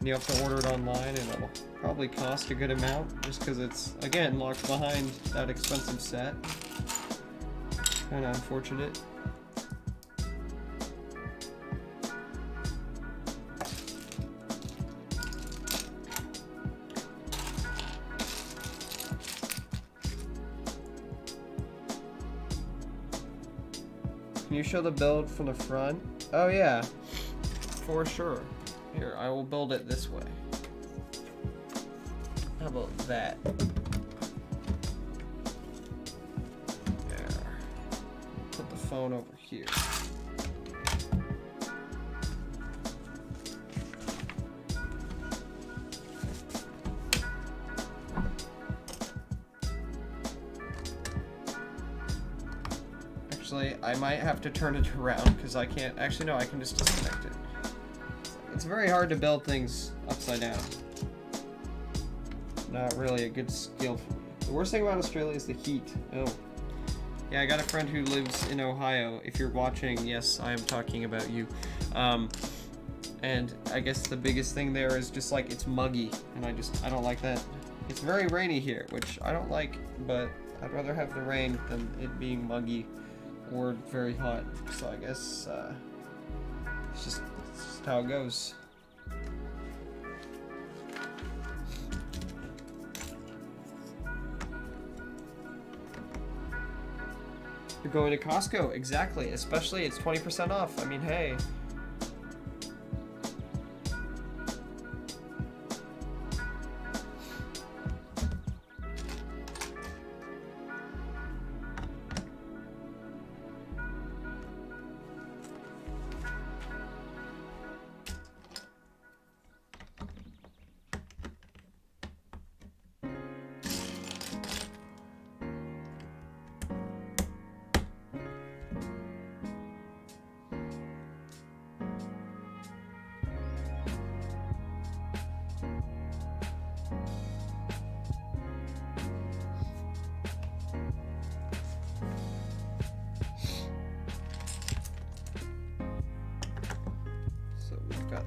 you have to order it online, and it'll probably cost a good amount just because it's, again, locked behind that expensive set. Kind of unfortunate. Can you show the build from the front? Oh yeah, for sure. Here, I will build it this way. How about that? There. Put the phone over here. actually. I might have to turn it around because I can't. Actually, no, I can just disconnect it. It's very hard to build things upside down. Not really a good skill for me. The worst thing about Australia is the heat. Oh. Yeah, I got a friend who lives in Ohio. If you're watching, yes, I am talking about you. And I guess the biggest thing there is just like it's muggy, and I don't like that. It's very rainy here, which I don't like, but I'd rather have the rain than it being muggy or very hot. So I guess it's just how it goes. You're going to Costco, exactly. Especially it's 20% off. I mean, hey.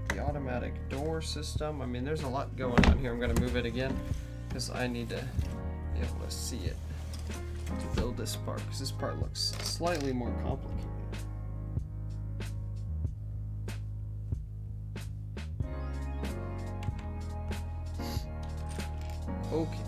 The automatic door system. I mean, there's a lot going on here. I'm going to move it again because I need to be able to see it to build this part, because this part looks slightly more complicated. Okay.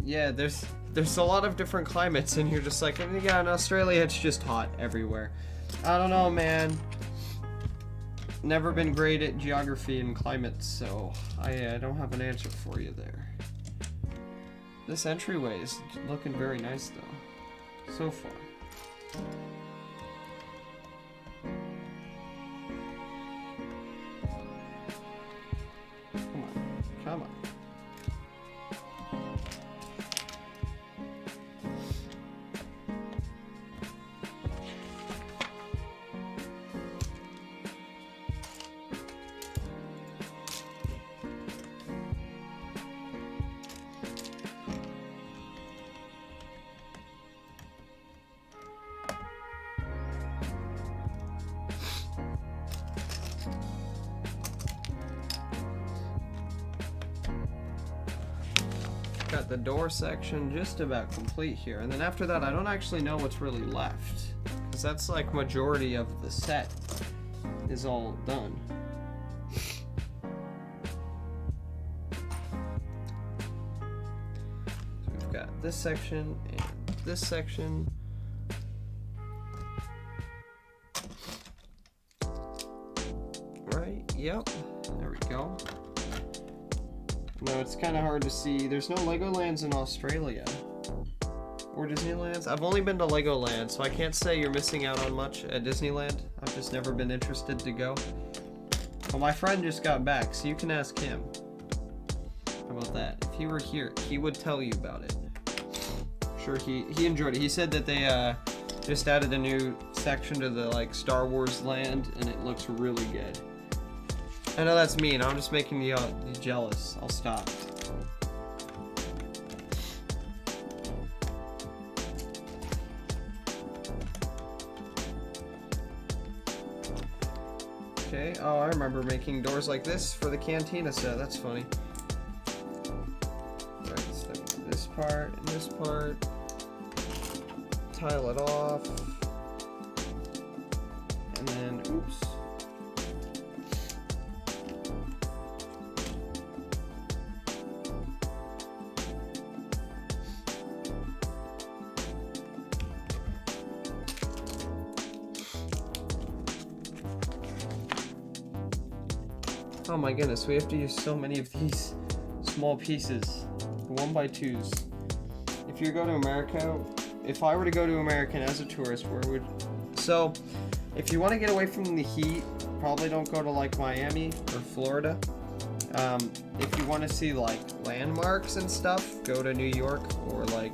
Yeah, there's a lot of different climates, and you're just like, yeah, in Australia it's just hot everywhere. I don't know, man. Never been great at geography and climate, so I don't have an answer for you there. This entryway is looking very nice, though, so far. Come on, come on. Got the door section just about complete here, and then after that I don't actually know what's really left, because that's like majority of the set is all done. So we've got this section and this section. Right, yep, there we go. No, it's kind of hard to see. There's no Legolands in Australia. Or Disneylands. I've only been to Legoland, so I can't say you're missing out on much at Disneyland. I've just never been interested to go. Well, my friend just got back, so you can ask him. How about that? If he were here, he would tell you about it. I'm sure he enjoyed it. He said that they just added a new section to the like Star Wars land, and it looks really good. I know that's mean. I'm just making you jealous. I'll stop. Okay. Oh, I remember making doors like this for the Cantina set. That's funny. Right. So this part and this part. Tile it off. And then, oops. Oh my goodness, we have to use so many of these small pieces, 1x2s. If you go to America, if I were to go to America as a tourist, where would... So, if you want to get away from the heat probably don't go to like Miami or Florida. If you want to see like landmarks and stuff, go to New York or like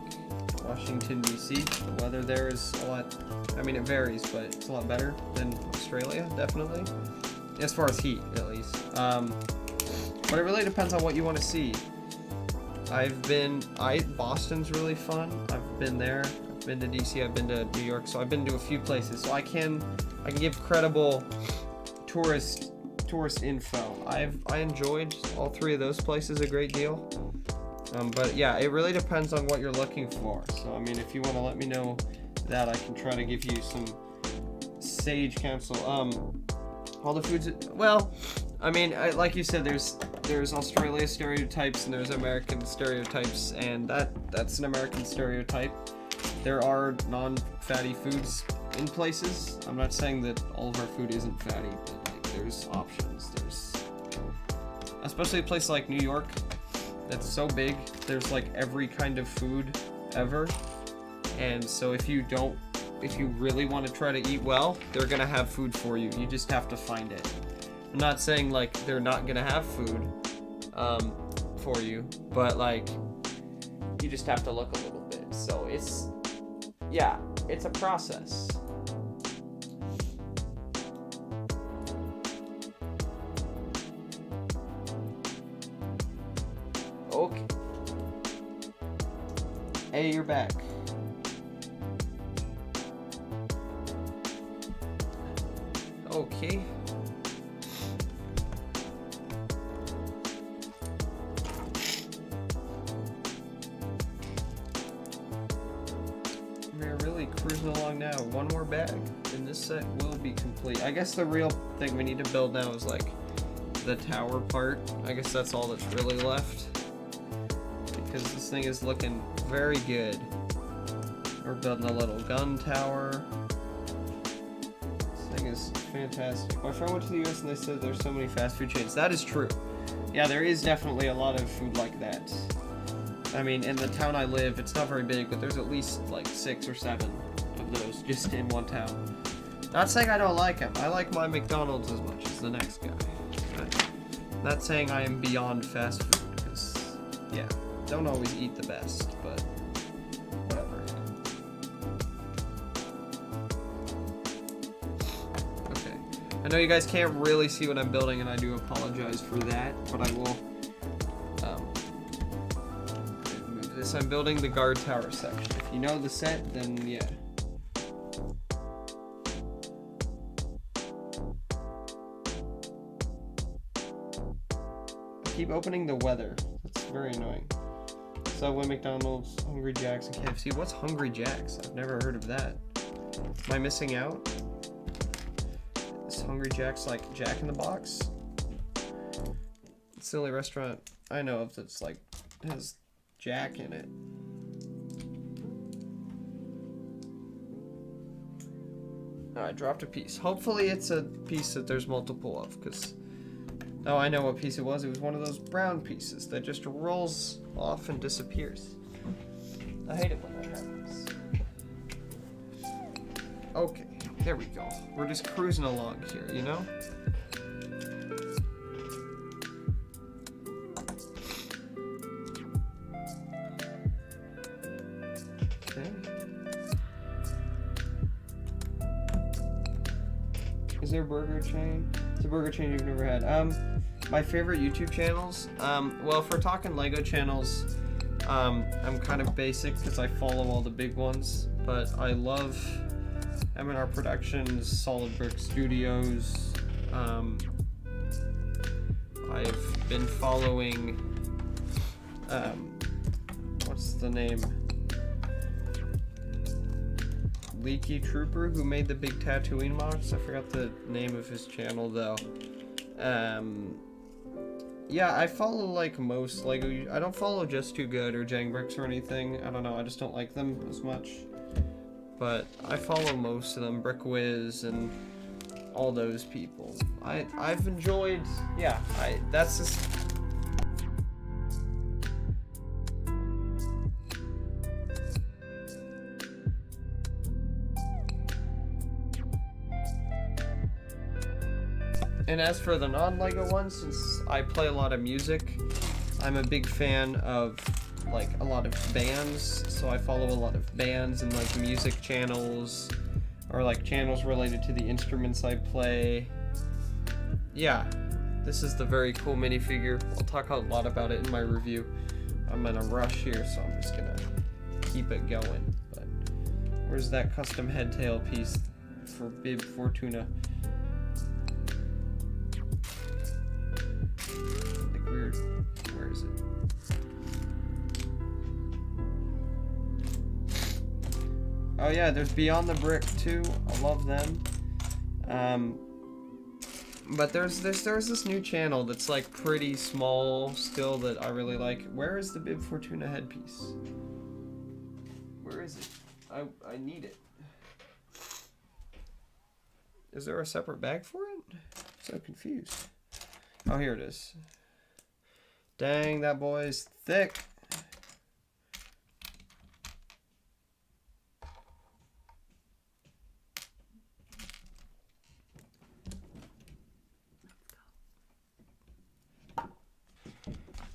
Washington, D.C. The weather there is a lot, I mean it varies, but it's a lot better than Australia, definitely. As far as heat, at least. But it really depends on what you want to see. Boston's really fun. I've been there. I've been to D.C., I've been to New York, so I've been to a few places. So I can give credible tourist info. I enjoyed all three of those places a great deal. But yeah, it really depends on what you're looking for. So I mean, if you want to let me know that, I can try to give you some sage counsel. All the foods. Well, I mean, like you said, there's Australia stereotypes and there's American stereotypes, and that's an American stereotype. There are non-fatty foods in places. I'm not saying that all of our food isn't fatty, but like there's options. There's, especially a place like New York that's so big, there's like every kind of food ever. And so if you really want to try to eat well, they're gonna have food for you. You just have to find it. I'm not saying like they're not gonna have food for you, but like you just have to look a little bit. So it's a process. Okay. Hey, you're back. Okay. We're really cruising along now. One more bag, and this set will be complete. I guess the real thing we need to build now is like the tower part. I guess that's all that's really left, because this thing is looking very good. We're building a little gun tower. This thing is fantastic. My friend went to the US and they said there's so many fast food chains. That is true. Yeah, there is definitely a lot of food like that. I mean, in the town I live, it's not very big, but there's at least like 6 or 7 of those just in one town. Not saying I don't like them. I like my McDonald's as much as the next guy. But not saying I am beyond fast food, because, yeah, don't always eat the best, but whatever. Okay. I know you guys can't really see what I'm building, and I do apologize for that, but I will move this. I'm building the guard tower section. If you know the set, then yeah. Keep opening the weather. That's very annoying. Subway, McDonald's, Hungry Jack's, and KFC. What's Hungry Jack's? I've never heard of that. Am I missing out? Is Hungry Jack's like Jack in the Box? It's the only restaurant I know of that's like has Jack in it. Oh, I dropped a piece. Hopefully it's a piece that there's multiple of, because oh, I know what piece it was. It was one of those brown pieces that just rolls off and disappears. I hate it when that happens. Okay, there we go. We're just cruising along here, you know? Okay. Is there a burger chain? It's a burger chain you've never had. My favorite YouTube channels. Well, if we're talking Lego channels, I'm kind of basic because I follow all the big ones. But I love M&R Productions, Solid Brick Studios. I've been following. What's the name? Leaky Trooper, who made the big Tatooine mods. I forgot the name of his channel though. Yeah, I follow like most Lego. I don't follow Just Too Good or Jangbricks or anything. I don't know. I just don't like them as much. But I follow most of them. Brickwiz and all those people. I've enjoyed. Yeah, that's just. And as for the non-Lego ones, since I play a lot of music, I'm a big fan of like a lot of bands, so I follow a lot of bands and like music channels or like channels related to the instruments I play. Yeah, this is the very cool minifigure. I'll talk a lot about it in my review. I'm in a rush here, so I'm just gonna keep it going. But where's that custom head tail piece for Bib Fortuna? Like weird. Where is it? Oh yeah, there's Beyond the Brick too. I love them. But there's this new channel that's like pretty small still that I really like. Where is the Bib Fortuna headpiece? Where is it? I need it. Is there a separate bag for it? I'm so confused. Oh, here it is. Dang, that boy's thick.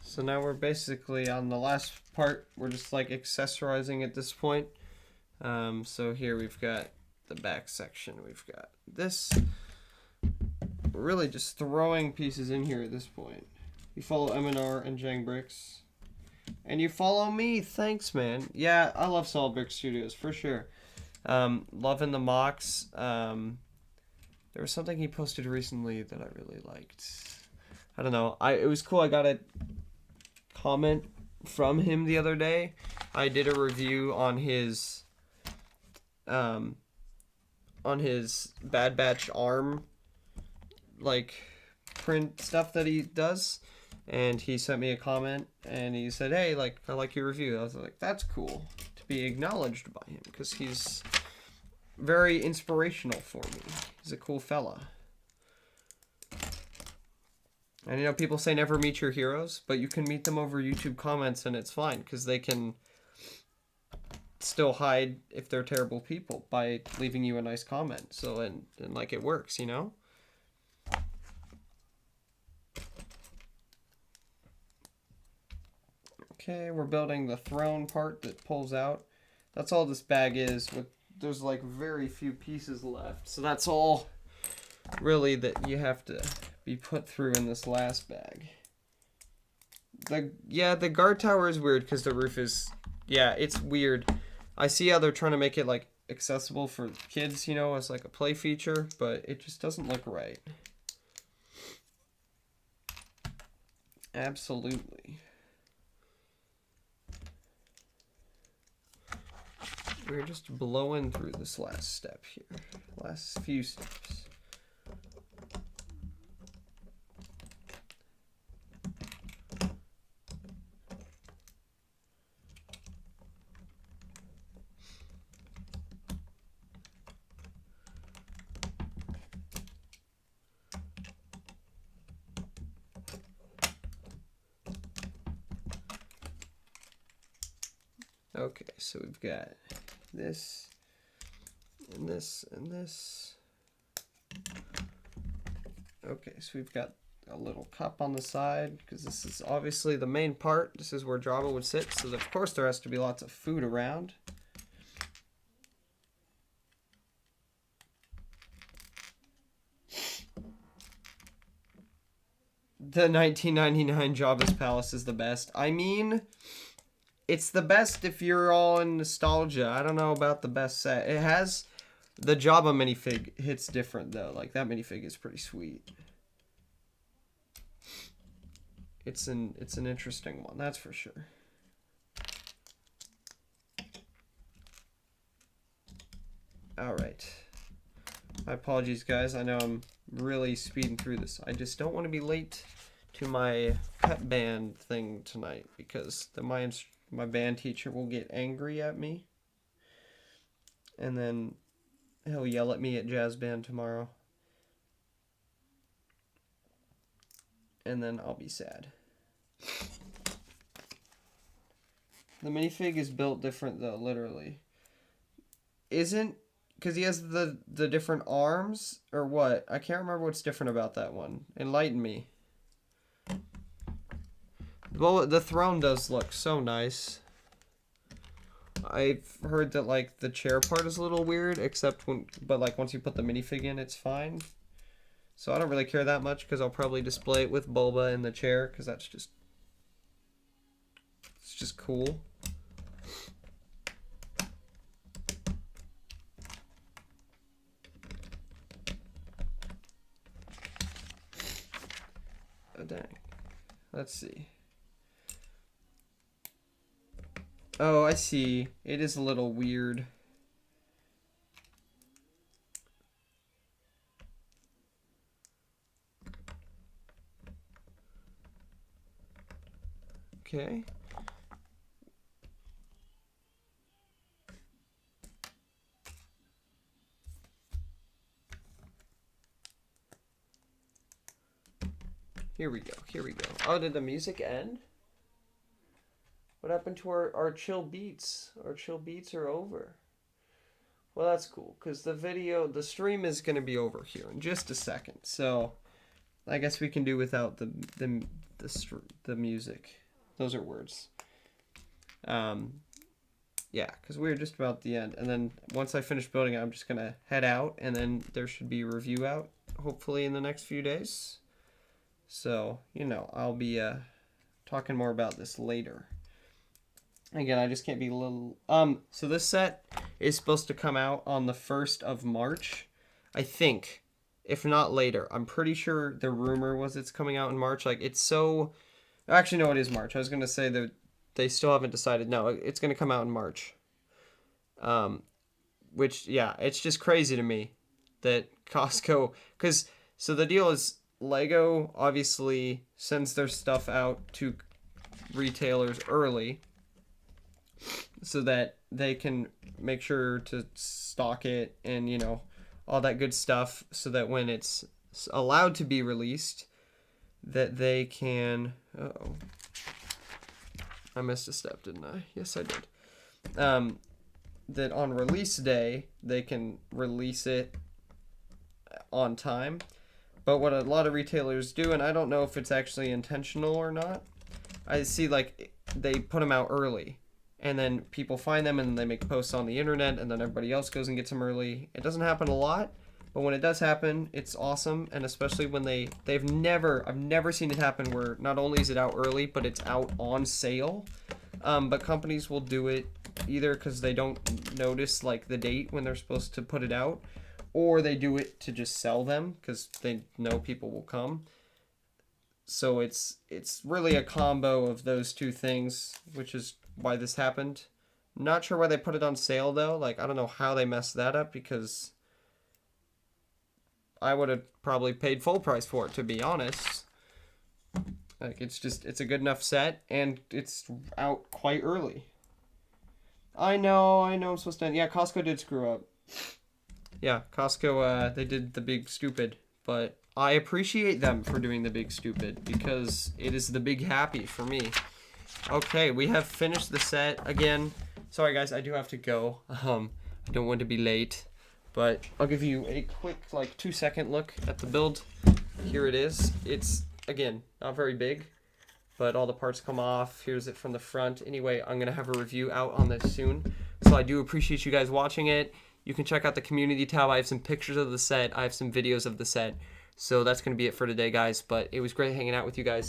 So now we're basically on the last part. We're just like accessorizing at this point. So here we've got the back section. We've got this. We're really just throwing pieces in here at this point. You follow M&R and Jang Bricks. And you follow me. Thanks, man. Yeah, I love Solid Brick Studios for sure. Loving the mocks. There was something he posted recently that I really liked. I don't know. It was cool. I got a comment from him the other day. I did a review on his Bad Batch arm like print stuff that he does, and he sent me a comment and he said, hey, like, I like your review. I was like, that's cool to be acknowledged by him because he's very inspirational for me. He's a cool fella. And you know, people say never meet your heroes, but you can meet them over YouTube comments and it's fine because they can still hide if they're terrible people by leaving you a nice comment. So, and like it works, you know? Okay, we're building the throne part that pulls out. That's all this bag is. There's like very few pieces left. So that's all really that you have to be put through in this last bag. The guard tower is weird because the roof is, yeah, it's weird. I see how they're trying to make it like accessible for kids, you know, as like a play feature, but it just doesn't look right. Absolutely. We're just blowing through this last step here. Last few steps. Okay, so we've got this, and this, and this. Okay, so we've got a little cup on the side, because this is obviously the main part. This is where Jabba would sit, so of course there has to be lots of food around. The 1999 Jabba's Palace is the best. I mean, it's the best if you're all in nostalgia. I don't know about the best set. It has the Jabba minifig hits different though. Like that minifig is pretty sweet. It's an interesting one, that's for sure. All right. My apologies, guys. I know I'm really speeding through this. I just don't want to be late to my pep band thing tonight because my band teacher will get angry at me. And then he'll yell at me at jazz band tomorrow. And then I'll be sad. The minifig is built different though, literally. Isn't because he has the different arms, or what? I can't remember what's different about that one. Enlighten me. Well, the throne does look so nice. I've heard that, like, the chair part is a little weird, but like once you put the minifig in, it's fine. So I don't really care that much, because I'll probably display it with Boba in the chair, because it's just cool. Oh, dang. Let's see. Oh, I see. It is a little weird. Okay. Here we go. Here we go. Oh, did the music end? What happened to our chill beats? Our chill beats are over. Well, that's cool, because the stream is going to be over here in just a second. So, I guess we can do without the music. Those are words. Yeah, because we're just about the end. And then once I finish building it, I'm just going to head out, and then there should be a review out, hopefully in the next few days. So, you know, I'll be talking more about this later. Again, I just can't be a little... So this set is supposed to come out on the 1st of March, I think. If not later. I'm pretty sure the rumor was it's coming out in March. Like, it's so... Actually, no, it is March. I was going to say that they still haven't decided. No, it's going to come out in March. Which, yeah, it's just crazy to me that COSTCO... So the deal is, Lego obviously sends their stuff out to retailers early, so that they can make sure to stock it and, you know, all that good stuff, so that when it's allowed to be released, that they can... Uh-oh. I missed a step, didn't I? Yes, I did. That on release day, they can release it on time. But what a lot of retailers do, and I don't know if it's actually intentional or not, I see, like, they put them out early. And then people find them, and they make posts on the internet, and then everybody else goes and gets them early. It doesn't happen a lot, but when it does happen, it's awesome. And especially when I've never seen it happen where not only is it out early, but it's out on sale. But companies will do it either because they don't notice, like, the date when they're supposed to put it out, or they do it to just sell them because they know people will come. So it's really a combo of those two things, which is why this happened. Not sure why they put it on sale, though. Like, I don't know how they messed that up, because I would have probably paid full price for it, to be honest. Like, it's a good enough set, and it's out quite early. I know I'm supposed to... Yeah, COSTCO did screw up. Yeah, COSTCO, they did the big stupid, but I appreciate them for doing the big stupid, because it is the big happy for me. Okay, we have finished the set again. Sorry guys, I do have to go. I don't want to be late, but I'll give you a quick, like, 2-second look at the build. Here it is. It's, again, not very big, but all the parts come off. Here's it from the front. Anyway, I'm gonna have a review out on this soon, so I do appreciate you guys watching it. You can check out the community tab. I have some pictures of the set. I have some videos of the set. So that's going to be it for today, guys. But it was great hanging out with you guys.